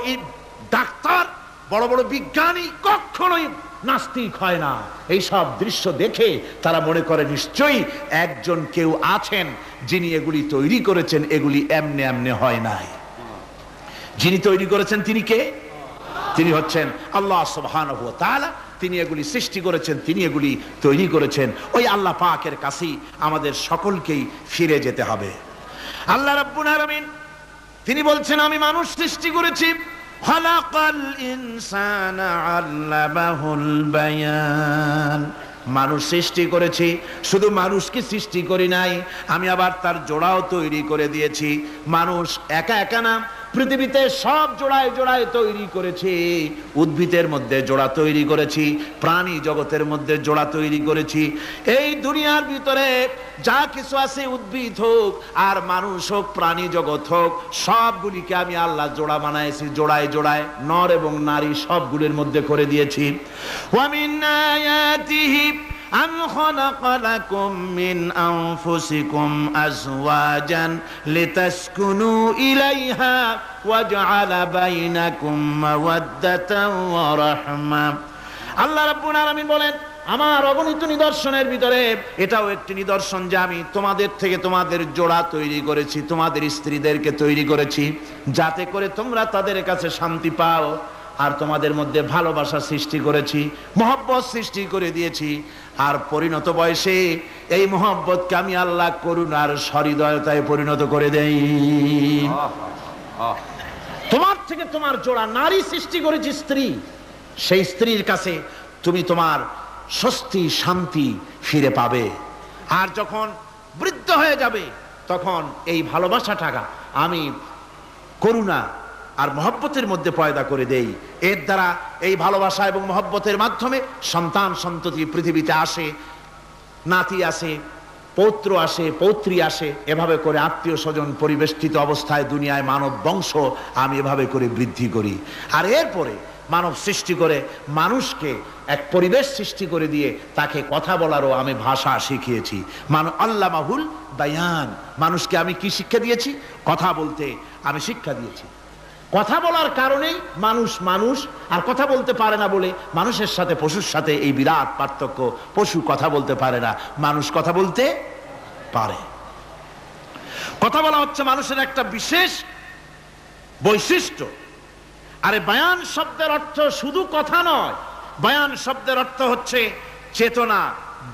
ডাক্তার, বড় বড় বিজ্ঞানী কখনোই নাস্তিক হয় না। এই সব দৃশ্য দেখে তারা মনে করে নিশ্চয়ই একজন কেউ আছেন যিনি এগুলি তৈরি করেছেন, এগুলি এমনে এমনে হয় নাই। যিনি তৈরি করেছেন তিনি কে? তিনি হচ্ছেন আল্লাহ সুবহানাহু ওয়া তাআলা। তিনি এগুলি সৃষ্টি করেছেন, তিনি এগুলি তৈরি করেছেন। ওই আল্লাহ পাকের কাছেই আমাদের সকলকেই ফিরে যেতে হবে। আল্লাহ রাব্বুল আলামিন তিনি বলছেন, আমি মানুষ সৃষ্টি করেছি, খালাকাল ইনসানা আল্লামাহুল বায়ান। মানুষ সৃষ্টি করেছি, শুধু মানুষকে সৃষ্টি করি নাই, আমি আবার তার জোড়াও তৈরি করে দিয়েছি। মানুষ একা একা না, পৃথিবীতে সব জোড়ায় জোড়ায় তৈরি করেছি। উদ্ভিদের মধ্যে জোড়া তৈরি করেছি, প্রাণী জগতের মধ্যে জোড়া তৈরি করেছি। এই দুনিয়ার ভিতরে যা কিছু আছে, উদ্ভিদ হোক আর মানুষ হোক, প্রাণী জগৎ হোক, সবগুলিকে আমি আল্লাহ জোড়া বানাইছি, জোড়ায় জোড়ায় নর এবং নারী সবগুলির মধ্যে করে দিয়েছি। ওয়া মিন আয়াতিহি أَمْ خَلَقَ لَكُم مِّنْ أَنفُسِكُمْ أَزْوَاجًا لِتَسْكُنُوا إِلَيْهَا وَجَعَلَ بَيْنَكُم مَّوَدَّةً وَرَحْمَةً। আল্লাহ রাব্বুল আলামিন বলেন, আমার অগণিত নিদর্শনের ভিতরে এটাও একটি নিদর্শন যে আমি তোমাদের থেকে তোমাদের জোড়া তৈরি করেছি, তোমাদের স্ত্রীদেরকে তৈরি করেছি, যাতে করে তোমরা তাদের কাছে শান্তি পাও। আর তোমাদের মধ্যে ভালোবাসা সৃষ্টি করেছি, মহব্বত সৃষ্টি করে দিয়েছি। আর পরিণত বয়সে এই মহব্বতকে আমি আল্লাহ করুণার সহৃদয়তায় পরিণত করে দেই। তোমার থেকে তোমার জোড়া নারী সৃষ্টি করেছি, স্ত্রী। সেই স্ত্রীর কাছে তুমি তোমার স্বস্তি শান্তি ফিরে পাবে। আর যখন বৃদ্ধ হয়ে যাবে, তখন এই ভালোবাসাটা আমি করুণা আর মহব্বতের মধ্যে পয়দা করে দেই। এর দ্বারা এই ভালোবাসা এবং মহব্বতের মাধ্যমে সন্তান সন্ততি পৃথিবীতে আসে, নাতি আসে, পৌত্র আসে, পৌত্রী আসে, এভাবে করে আত্মীয় স্বজন পরিবেষ্টিত অবস্থায় দুনিয়ায় মানব বংশ আমি এভাবে করে বৃদ্ধি করি। আর এরপরে মানব সৃষ্টি করে মানুষকে এক পরিবেশ সৃষ্টি করে দিয়ে তাকে কথা বলারও আমি ভাষা শিখিয়েছি। আল্লামাহুল বায়ান। মানুষকে আমি কি শিক্ষা দিয়েছি? কথা বলতে আমি শিক্ষা দিয়েছি। কথা বলার কারণেই মানুষ মানুষ, আর কথা বলতে পারে না বলে মানুষের সাথে পশুর সাথে এই বিরাট পার্থক্য। পশু কথা বলতে পারে না, মানুষ কথা বলতে পারে। কথা বলা হচ্ছে মানুষের একটা বিশেষ বৈশিষ্ট্য। আরে বায়ান শব্দের অর্থ শুধু কথা নয়, বায়ান শব্দের অর্থ হচ্ছে চেতনা,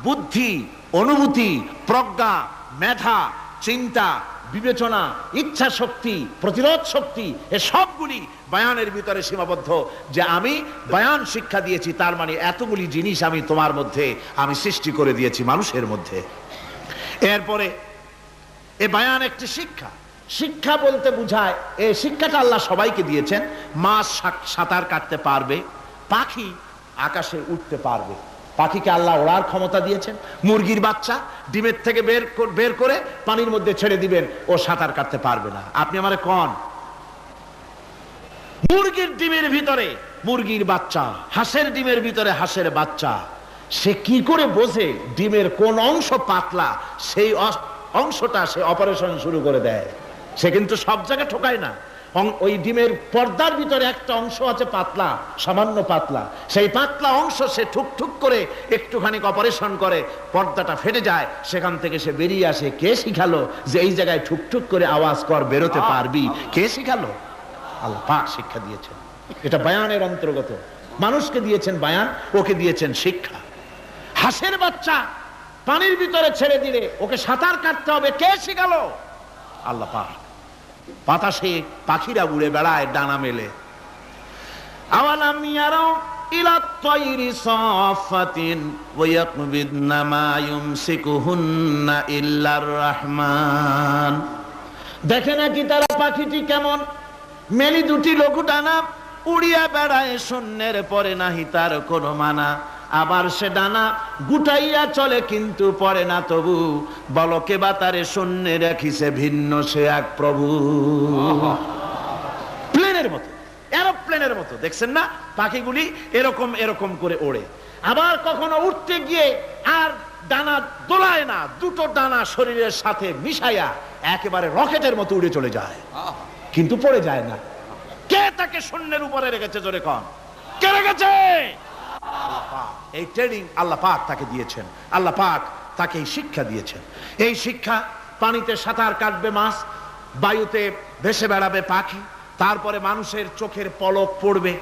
বুদ্ধি, অনুভূতি, প্রজ্ঞা, মেধা, চিন্তা, বিবেচনা, ইচ্ছা শক্তি, প্রতিরোধ শক্তি, এ সবগুলি বায়ানের ভিতরে সীমাবদ্ধ। যে আমি বায়ান শিক্ষা দিয়েছি, তার মানে এতগুলি জিনিস আমি তোমার মধ্যে আমি সৃষ্টি করে দিয়েছি মানুষের মধ্যে। এরপরে এ বায়ান একটি শিক্ষা। শিক্ষা বলতে বুঝায়, এই শিক্ষাটা আল্লাহ সবাইকে দিয়েছেন। মাছ সাঁতার কাটতে পারবে, পাখি আকাশে উঠতে পারবে, পাখিকে আল্লাহ ওড়ার ক্ষমতা দিয়েছেন। মুরগির বাচ্চা ডিমের থেকে বের করে পানির মধ্যে ছেড়ে দিবেন, ও সাঁতার কাটতে পারবে না। আপনি আমারে কোন মুরগির ডিমের ভিতরে মুরগির বাচ্চা, হাঁসের ডিমের ভিতরে হাঁসের বাচ্চা, সে কি করে বোঝে ডিমের কোন অংশ পাতলা, সেই অংশটা সে অপারেশন শুরু করে দেয়। সে কিন্তু সব জায়গায় ঠকায় না। ওই ডিমের পর্দার ভিতরে একটা অংশ আছে পাতলা, সামান্য পাতলা, সেই পাতলা অংশ সে ঠুক করে একটুখানি অপারেশন করে, পর্দাটা ফেটে যায়, সেখান থেকে সে বেরিয়ে আসে। কে শিখালো যে এই জায়গায় ঠুক করে আওয়াজ কর, বেরোতে পারবি? কে শিখালো? আল্লাহ পাক শিক্ষা দিয়েছেন। এটা বায়ানের অন্তর্গত। মানুষকে দিয়েছেন বায়ান, ওকে দিয়েছেন শিক্ষা। হাঁসের বাচ্চা পানির ভিতরে ছেড়ে দিলে ওকে সাঁতার কাটতে হবে, কে শিখালো? আল্লাহ পাক। বাতাসে পাখিরা উড়ে বেড়ায় ডানা মেলে। আওয়ালাম ইয়ারাউ ইলা তায়রি সাফাতিন ওয়া ইয়াকবিদনা মা ইউমসিকুহুন্না ইল্লার রহমান। দেখে নাকি তারা পাখিটি কেমন মেলি দুটি লঘু ডানা উড়িয়া বেড়ায়, শূন্যের পরে নাহি তার কোনো মানা। আবার সে ডানা গুটাইয়া চলে কিন্তু পড়ে না তবু, বলকে বাতারে শূন্যে রাখিছে ভিন্ন সে এক প্রভু। প্লেনের মতো, এরোপ্লেনের মতো দেখছেন না পাখিগুলি এরকম এরকম করে ওড়ে। আবার কখনো উঠতে গিয়ে আর ডানা দোলায় না, দুটো ডানা শরীরের সাথে মিশাইয়া একেবারে রকেটের মতো উড়ে চলে যায়, কিন্তু পড়ে যায় না। কে তাকে শূন্যের উপরে রেখেছে? জোরে কন, কে রেখেছে? এই ট্রেনিং আল্লাহ পাক তাকে দিয়েছেন। আল্লাহ পাক তাকে এই শিক্ষা দিয়েছেন। এই শিক্ষা, পানিতে সাঁতার কাটবে মাছ, বায়ুতে ভেসে বেড়াবে পাখি, তারপরে মানুষের চোখের পলক পড়বে,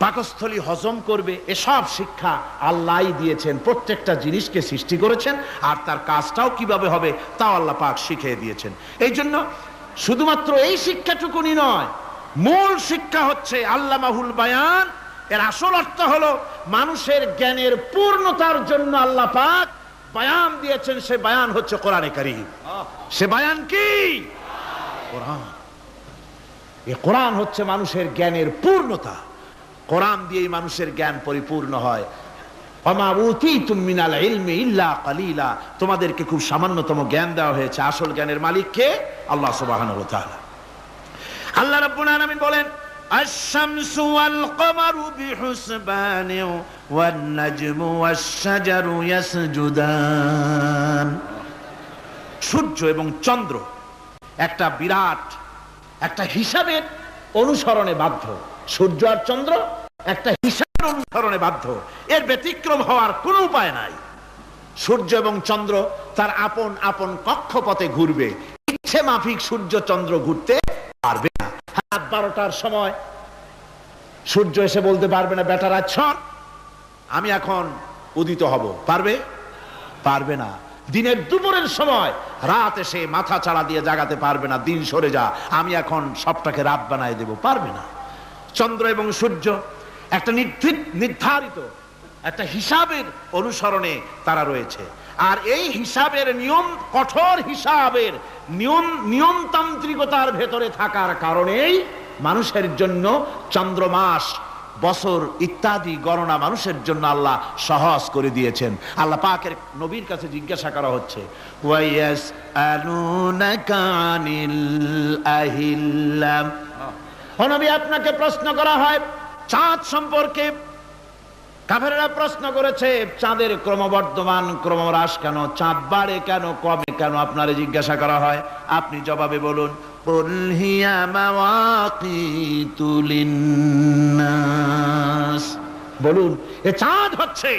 পাকস্থলী হজম করবে, এসব শিক্ষা আল্লাহই দিয়েছেন। প্রত্যেকটা জিনিসকে সৃষ্টি করেছেন, আর তার কাজটাও কিভাবে হবে তাও আল্লাহ পাক শিখিয়ে দিয়েছেন। এই জন্য শুধুমাত্র এই শিক্ষাটুকুনি নয়, মূল শিক্ষা হচ্ছে আল্লামাহুল বায়ান। এর আসল অর্থ হলো মানুষের জ্ঞানের পূর্ণতার জন্য আল্লাহ পাক বায়ান দিয়েছেন। সে বায়ান হচ্ছে কোরআনে কারীম। সে বায়ান কি? কোরআন। এই কোরআন হচ্ছে মানুষের জ্ঞানের পূর্ণতা। কোরআন দিয়েই মানুষের জ্ঞান পরিপূর্ণ হয়। ওমা উতীতুম মিনাল ইলমি ইল্লা কালিলা। তোমাদেরকে খুব সামান্যতম জ্ঞান দেওয়া হয়েছে। আসল জ্ঞানের মালিক কে? আল্লাহ সুবহানাহু ওয়া তাআলা। আল্লাহ রাব্বুল আলামিন বলেন, الشمس والقمر بحسبان والنجم والشجر يسجدان। সূর্য এবং চন্দ্র একটা বিরাট একটা হিসাবের অনুসরণে বাধ্য। সূর্য আর চন্দ্র একটা হিসাবের অনুসরণে বাধ্য, এর ব্যতিক্রম হওয়ার কোনো উপায় নাই। সূর্য এবং চন্দ্র তার আপন আপন কক্ষপথে ঘুরবে, ইচ্ছে মাফিক সূর্য চন্দ্র ঘুরতে পারবে না। রাত 12টার সময় সূর্য এসে বলতে পারবে না, বেটা রাত ছন, আমি এখন উদিত হব। পারবে? পারবে না। দিনের দুপুরের সময় রাত এসে মাথা চাড়া দিয়ে জাগাতে পারবে না, দিন সরে যা, আমি এখন সবটাকে রাত বানায় দেব, পারবে না। চন্দ্র এবং সূর্য একটা নির্ধারিত একটা হিসাবের অনুসরণে তারা রয়েছে। আর এই হিসাবের নিয়ম, কঠোর হিসাবের নিয়মতান্ত্রিকতার ভেতরে থাকার কারণেই মানুষের জন্য চন্দ্র, মাস, বছর ইত্যাদি গণনা মানুষের জন্য আল্লাহ সহজ করে দিয়েছেন। আল্লাহ পাকের নবীর কাছে জিজ্ঞাসা করা হচ্ছে, ওয়ায়াসআলুনাকা আনিল আহিল্লাম। ও নবী, আপনাকে প্রশ্ন করা হয় চাঁদ সম্পর্কে। কাফেররা প্রশ্ন করেছে, চাঁদের ক্রমবর্ধমান ক্রমহ্রাস কেন? চাঁদ বাড়ে কেন, কমে কেন? আপনারে জিজ্ঞাসা করা হয়, আপনি জবাবে বলুন, কুল হিয়া মাওয়াকিতু লিন্নাস। বলুন, এ চাঁদ হচ্ছে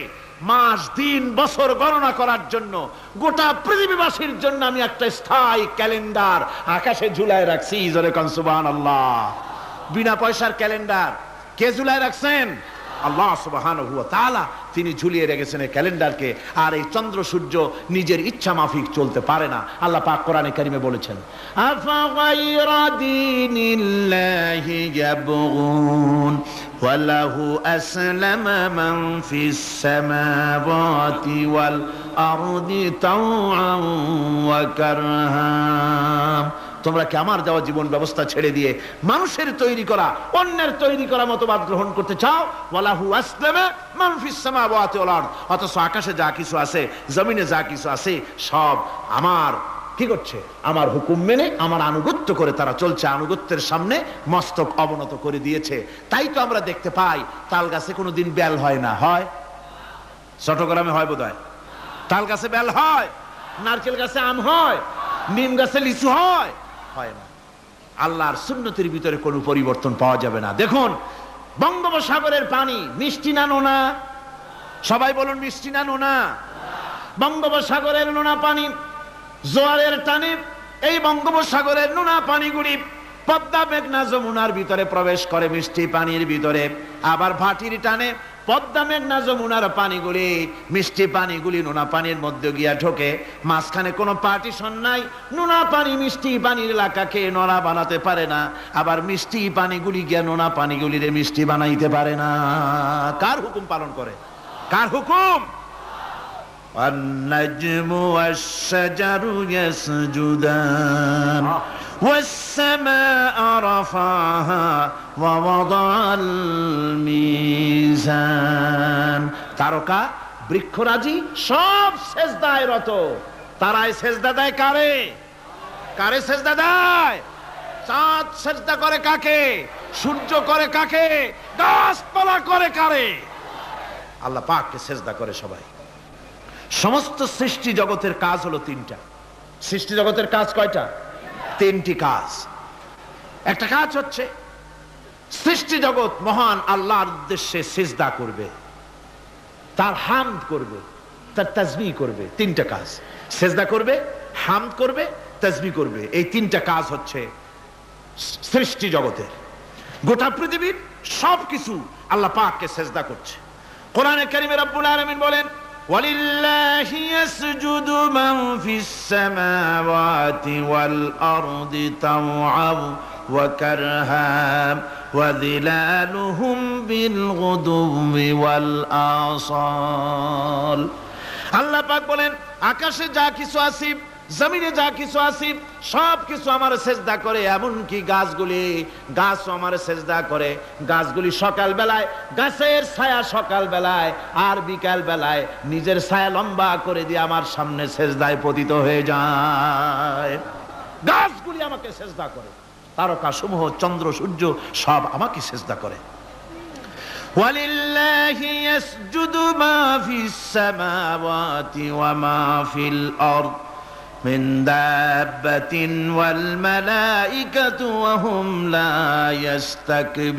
মাস, দিন, বছর গণনা করার জন্য, গোটা পৃথিবীবাসীর জন্য আমি একটা স্থায়ী ক্যালেন্ডার আকাশে ঝুলায় রাখছি। জোরে কোন সুবহানাল্লাহ। বিনা পয়সার ক্যালেন্ডার, কে ঝুলায় রাখছেন? আল্লাহ সুবহানাহু ওয়া তাআলা তিনি ঝুলিয়ে রেখেছেন এই ক্যালেন্ডারকে। আর এই চন্দ্র সূর্য নিজের ইচ্ছা মাফিক চলতে পারে না। আল্লাহ পাক কোরআনে কারিমে বলেছেন, আফা গায়রা দীনিল্লাহি ইয়াবগুন ওয়া লাহু আসলামা মান ফিস সামাওয়াতি ওয়াল আরদি তাওআন ওয়া কারহা। তোমরা কি আমার দেওয়া জীবন ব্যবস্থা ছেড়ে দিয়ে মানুষের তৈরি করা, অন্যের তৈরি করা মতবাদ গ্রহণ করতে চাও? ওয়ালাহু আসলামা মান ফিস সামাওয়াতি ওয়াল আরদ, অথচ আকাশে যা কিছু আছে, জমিনে যা কিছু আছে, সব আমার কি করছে? আমার হুকুম মেনে, আমার আনুগত্য করে তারা চলছে। আনুগত্যের সামনে মস্তক অবনত করে দিয়েছে। তাই তো আমরা দেখতে পাই তাল গাছে কোনোদিন বেল হয় না। হয়? চট্টগ্রামে হয় বোধহয়। তাল গাছে বেল হয়, নারকেল গাছে আম হয়, নিম গাছে লিচু হয়? হয় না। আল্লাহর সুন্নতের ভিতরে কোনো পরিবর্তন পাওয়া যাবে না। দেখুন, বঙ্গোপসাগরের পানি মিষ্টি না নোনা? সবাই বলুন, মিষ্টি না নোনা? বঙ্গোপসাগরের নোনা পানি জোয়ারের টানে এই বঙ্গোপসাগরের নোনা পানিগুলি পদ্মা মেঘনা যমুনার ভিতরে প্রবেশ করে মিষ্টি পানির ভিতরে। আবার ভাটির টানে পদ্মা মেঘনা যমুনার পানিগুলি, মিষ্টি পানিগুলি নোনা পানির মধ্যে গিয়া ঢোকে। মাঝখানে কোনো পার্টিশন নাই। নোনা পানি মিষ্টি পানির এলাকাকে নোনা বানাতে পারে না, আবার মিষ্টি পানিগুলি গিয়া নোনা পানিগুলিরে মিষ্টি বানাইতে পারে না। কার হুকুম পালন করে? কার হুকুম? والنجم والشجر يسجدان والسماء رفعها ووضع الميزان। তারকা বৃক্ষরাজি সব সেজদায় রত। তারাই সেজদা দেয় কারে? কারে সেজদা দেয়? চাঁদ সেজদা করে কাকে? সূর্য করে কাকে? গাছপালা করে কারে? আল্লাহ পাককে সেজদা করে সবাই। সমস্ত সৃষ্টি জগতের কাজ হলো তিনটা। সৃষ্টি জগতের কাজ কয়টা? তিনটি কাজ। একটা কাজ হচ্ছে সৃষ্টি জগৎ মহান আল্লাহর উদ্দেশ্যে সিজদা করবে, তার হামদ করবে, তার তাসবিহ করবে। তিনটা কাজ, সিজদা করবে, হামদ করবে, তাসবিহ করবে। এই তিনটা কাজ হচ্ছে সৃষ্টি জগতের। গোটা পৃথিবীর সবকিছু আল্লাহ পাককে সিজদা করছে। কোরআনে কারিমে রব্বুল আলামিন বলেন, وَلِلَّهِ يَسْجُدُ مَنْ فِي السَّمَاوَاتِ وَالْأَرْضِ طَوْعًا وَكَرْهًا وَظِلَالُهُمْ بِالْغُدُوِّ وَالْآصَالِ। আল্লাহ পাক বলেন, আকাশে যা কিছু আছে, জমিনে যা কিছু আছে, সব কিছু আমার সেজদা করে। এমনকি গাছগুলি, গাছও আমার সেজদা করে। গাছগুলি সকাল বেলায় গাছের ছায়া সকাল বেলায়, আর বিকাল বেলায় নিজের ছায়া লম্বা করে দিয়ে আমার সামনে সেজদায় পতিত হয়ে যায়। গাছগুলি আমাকে সেজদা করে। তারকা সমূহ, চন্দ্র সূর্য সব আমাকে সেজদা করে। ওয়ালিল্লাহি ইয়াসজুদু মা ফিস সামাওয়াতি ওয়া মা ফিল আরদ মিন দাব্বাতিন ওয়াল মালাইকাতু ওয়া হুম লা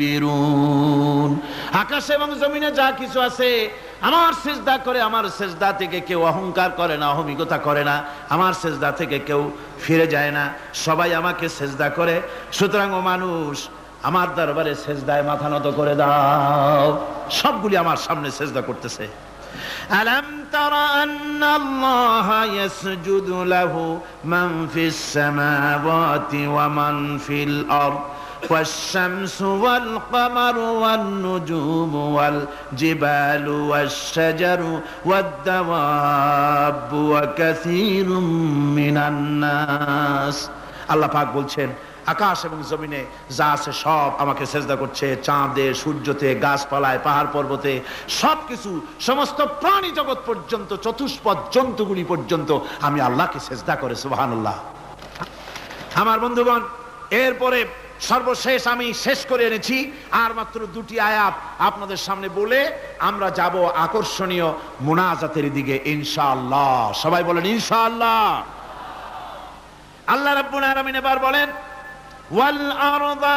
ইস্তাকবিরুন। আকাশ এবং জমিনে যা কিছু আছে আমার সিজদা করে। আমার সিজদা থেকে কেউ অহংকার করে না, অহমিকতা করে না। আমার সিজদা থেকে কেউ ফিরে যায় না, সবাই আমাকে সিজদা করে। সুতরাং ও মানুষ, আমার দরবারে সিজদায় মাথা নত করে দাও। সবগুলি আমার সামনে সিজদা করতেছে। আলাম তারা আন্নাল্লাহা ইয়াসজুদু লাহু মান ফিস সামাওয়াতি ওয়া মান ফিল আরদ والشمس والقمر والنجوم والجبال والشجر والدواب وكثير من الناس। আল্লাহ পাক বলছেন, আকাশ এবং জমিনে যা আছে সব আমাকে সেজদা করছে। চাঁদে, সূর্যতে, গাছপালায়, পাহাড় পর্বতে সবকিছু, সমস্ত প্রাণী জগৎ পর্যন্ত, চতুষ্পদ জন্তুগুলি পর্যন্ত আমি আল্লাহকে সেজদা করে। সুবহানাল্লাহ। আমার বন্ধুগণ, এরপরে সর্বশেষ আমি শেষ করে এনেছি আর মাত্র দুটি আয়াত আপনাদের সামনে বলে আমরা যাব আকর্ষণীয় মুনাজাতের দিকে ইনশাআল্লাহ। সবাই বলেন ইনশাআল্লাহ। আল্লাহ রাব্বুল আলামিন এবার বলেন, ওয়াল আরদা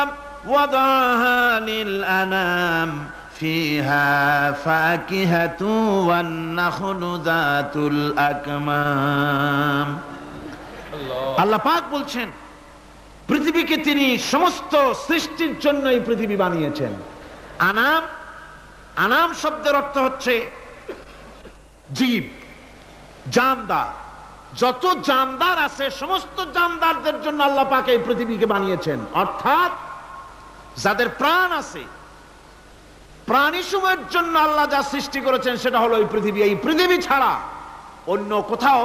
ওয়াদাহা লিল আনাম ফিহা ফাকিহাতু ওয়ান নাখলু যাতুল আকমাম। আল্লাহ পাক বলছেন, পৃথিবীকে তিনি সমস্ত সৃষ্টির জন্য এই পৃথিবী বানিয়েছেন। আনাম, আনাম শব্দের অর্থ হচ্ছে জীব, জানদার। যত জানদার আছে সমস্ত জানদারদের জন্য আল্লাহ পাক এই পৃথিবীকে বানিয়েছেন। অর্থাৎ যাদের প্রাণ আছে, প্রাণী সময়ের জন্য আল্লাহ যা সৃষ্টি করেছেন সেটা হলো এই পৃথিবী। এই পৃথিবী ছাড়া অন্য কোথাও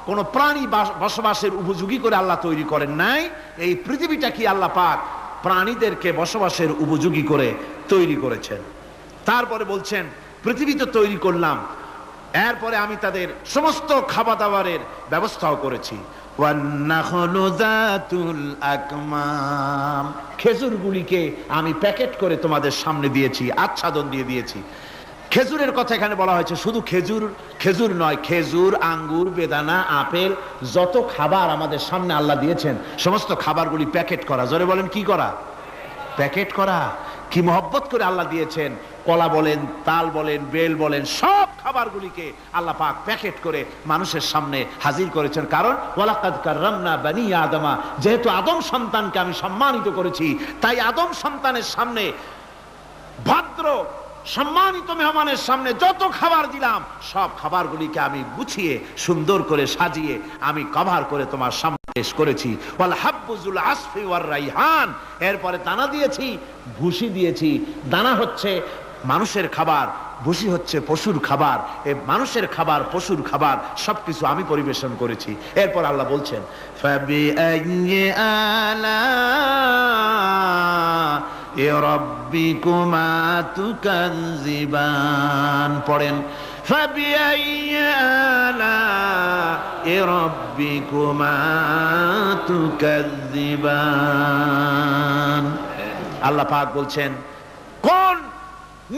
কোন প্রাণী বসবাসের উপযোগী করে আল্লাহ তৈরি করেন নাই। এই পৃথিবীটা কি আল্লাহ পাক প্রাণীদেরকে বসবাসের উপযোগী করে তৈরি করেছেন। তারপরে বলছেন পৃথিবী তো তৈরি করলাম, এরপরে আমি তাদের সমস্ত খাবার দাবারের ব্যবস্থাও করেছি। খেজুরগুলিকে আমি প্যাকেট করে তোমাদের সামনে দিয়েছি, আচ্ছাদন দিয়ে দিয়েছি। খেজুরের কথা এখানে বলা হয়েছে, শুধু খেজুর খেজুর নয়, খেজুর, আঙ্গুর, বেদানা, আপেল, যত খাবার আমাদের সামনে আল্লাহ দিয়েছেন সমস্ত খাবারগুলি প্যাকেট করা। জোরে বলেন কি করা? প্যাকেট করা। কি মহব্বত করে আল্লাহ দিয়েছেন। কলা বলেন, তাল বলেন, বেল বলেন, সব খাবারগুলিকে আল্লাহ পাক প্যাকেট করে মানুষের সামনে হাজির করেছেন। কারণ ওয়ালাকাদ কাররামনা বানি আদমা, যেহেতু আদম সন্তানকে আমি সম্মানিত করেছি, তাই আদম সন্তানের সামনে, ভদ্র সম্মানিত মেহমানের সামনে যত খাবার দিলাম সব খাবারগুলিকে আমি গুছিয়ে সুন্দর করে সাজিয়ে আমি কভার করে তোমার সামনে পেশ করেছি। ওয়াল হাব্বুজুল আসফি ওয়ার রাইহান, এরপরে দানা দিয়েছি, ভুসি দিয়েছি। দানা হচ্ছে মানুষের খাবার, ভুসি হচ্ছে পশুর খাবার। এই মানুষের খাবার, পশুর খাবার সবকিছু আমি পরিবেশন করেছি। এরপর আল্লাহ বলছেন ফাবিআইয়ি আলা'i রাব্বিকুমা তুকাযযিবান। পড়েন ফাবিআইয়ি আলা'i রাব্বিকুমা তুকাযযিবান। আল্লাহ পাক বলছেন কোন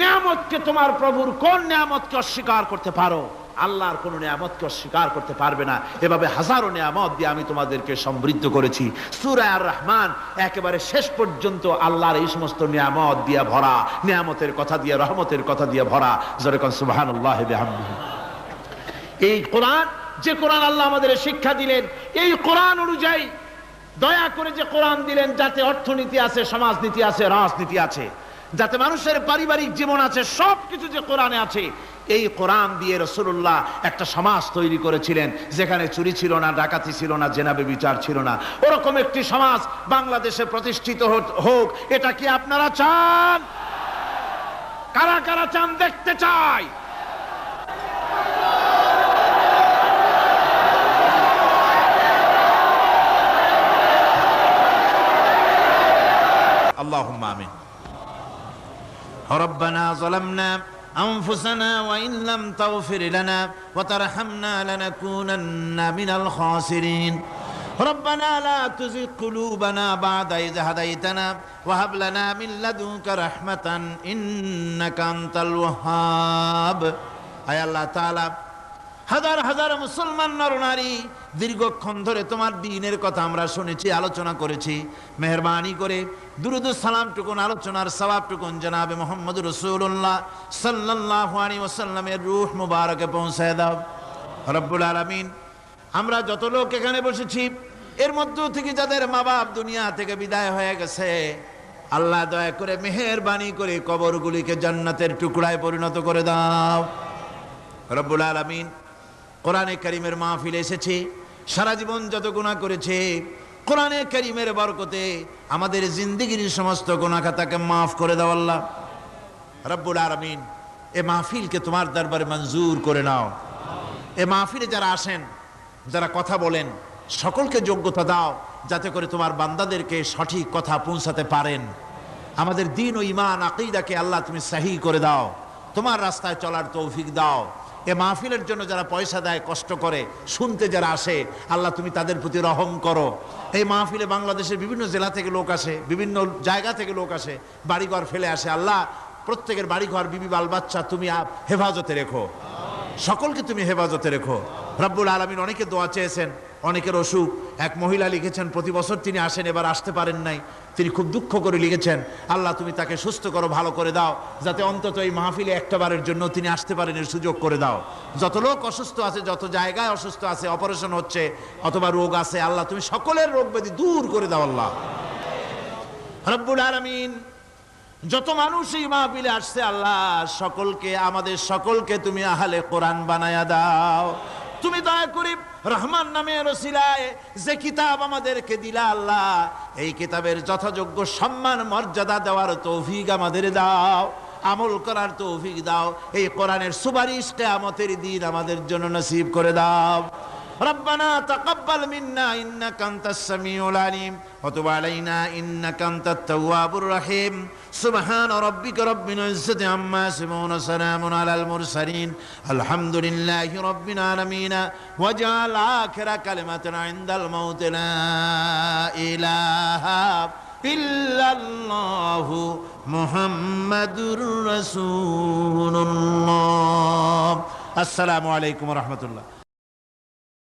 নিয়ামতকে, তোমার প্রভুর কোন নিয়ামতকে অস্বীকার করতে পারো? আল্লাহর কোন নিয়ামতকে অস্বীকার করতে পারবে না। এভাবে হাজারো নিয়ামত দিয়ে আমি তোমাদেরকে সমৃদ্ধ করেছি। সূরা আর রহমান একেবারে শেষ পর্যন্ত আল্লাহর এই সমস্ত নিয়ামত দিয়ে ভরা, নিয়ামতের কথা দিয়ে, রহমতের কথা দিয়ে ভরা। জোরে কোন সুবহানাল্লাহি ওয়া বিহামদিহি। এই কোরআন, যে কোরআন আল্লাহ আমাদের শিক্ষা দিলেন, এই কোরআন অনুযায়ী দয়া করে যে কোরআন দিলেন, যাতে অর্থনীতি আছে, সমাজনীতি আছে, রাজনীতি আছে, যাতে মানুষের পারিবারিক জীবন আছে, সবকিছু যে কোরআনে আছে। এই কোরআন দিয়ে রাসূলুল্লাহ একটা সমাজ তৈরি করেছিলেন যেখানে চুরি ছিল না, ডাকাতি ছিল না, জেনা ব্যভিচার ছিল না। ওরকম একটি সমাজ বাংলাদেশে প্রতিষ্ঠিত হোক, এটা কি আপনারা চান? কারা কারা চান? দেখতে চাই। আল্লাহুম্মা আমিন। ربنا ظلمنا أنفسنا وإن لم تغفر لنا وترحمنا لنكونن من الخاسرين ربنا لا تزغ قلوبنا بعد إذ هديتنا وهب لنا من لدنك رحمة إنك أنت الوهاب। আয় আল্লাহ তাআলা, হাজার হাজার মুসলমান নরনারী দীর্ঘক্ষণ ধরে তোমার দ্বীনের কথা আমরা শুনেছি, আলোচনা করেছি। মেহেরবানি করে দুরূদ ও সালাম টুকুন, আলোচনার সওয়াব টুকুন জনাবে মুহাম্মদুর রাসূলুল্লাহ সাল্লাল্লাহু আলাইহি ওয়াসাল্লামের রূহ মুবারকে পৌঁছায় দাও রব্বুল আলামিন। আমরা যত লোক এখানে বসেছি, এর মধ্য থেকে যাদের মা বাপ দুনিয়া থেকে বিদায় হয়ে গেছে, আল্লাহ দয়া করে মেহেরবানি করে কবরগুলিকে জান্নাতের টুকরায় পরিণত করে দাও রব্বুল আলামিন। কোরআনে কারীমের মাহফিলে এসেছি, সারা জীবন যত গুনাহ করেছে, কোরআনে কারীমের বরকতে আমাদের জিন্দেগির সমস্ত গুনাহ খাতাকে মাফ করে দাও আল্লাহ রব্বুল আলামিন। এ মাহফিলকে তোমার দরবারে মঞ্জুর করে নাও। এ মাহফিলে যারা আসেন, যারা কথা বলেন, সকলকে যোগ্যতা দাও যাতে করে তোমার বান্দাদেরকে সঠিক কথা পৌঁছাতে পারেন। আমাদের দ্বীন ও ঈমান আকীদাকে আল্লাহ তুমি সহিহ করে দাও, তোমার রাস্তায় চলার তৌফিক দাও। এ মাহফিলের জন্য যারা পয়সা দেয়, কষ্ট করে, শুনতে যারা আসে, আল্লাহ তুমি তাদের প্রতি রহম করো। এই মাহফিলে বাংলাদেশের বিভিন্ন জেলা থেকে লোক আসে, বিভিন্ন জায়গা থেকে লোক আসে, বাড়িঘর ফেলে আসে। আল্লাহ প্রত্যেকের বাড়িঘর, বিবি, বাল বাচ্চা তুমি হেফাজতে রেখো, সকলকে তুমি হেফাজতে রেখো রব্বুল আলামিন। অনেকে দোয়া চেয়েছেন, অনেকের অসুখ। এক মহিলা লিখেছেন প্রতি বছর তিনি আসেন, এবার আসতে পারেন নাই, তিনি খুব দুঃখ করে লিখেছেন, আল্লাহ তুমি তাকে সুস্থ করো, ভালো করে দাও, যাতে অন্তত এই মাহফিলে একটা বারের জন্য তিনি আসতে পারেন, এর সুযোগ করে দাও। যত লোক অসুস্থ আছে, যত জায়গায় অসুস্থ আছে, অপারেশন হচ্ছে অথবা রোগ আছে, আল্লাহ তুমি সকলের রোগ ব্যাধি দূর করে দাও আল্লাহ রব্বুল আলামিন। যত মানুষ এই মাহফিলে আসছে আল্লাহ সকলকে, আমাদের সকলকে তুমি আহলে কোরআন বানায়া দাও। তুমি দয়া করে রহমান নামের ওসিলায় যে কিতাব আমাদেরকে দিলা আল্লাহ, এই কিতাবের যথাযোগ্য সম্মান মর্যাদা দেওয়ার তৌফিক আমাদের দাও, আমল করার তৌফিক দাও। এই কোরআনের সুপারিশ কিয়ামতের দিন আমাদের জন্য নসিব করে দাও। ربنا تقبل منا إنك أنت السميع العليم وتب علينا إنك أنت التواب الرحيم سبحان ربك رب العزة عما يصفون وسلام على المرسلين الحمد لله رب العالمين واجعل آخر كلمة عند الموت لا إله إلا الله محمد رسول الله السلام عليكم ورحمة الله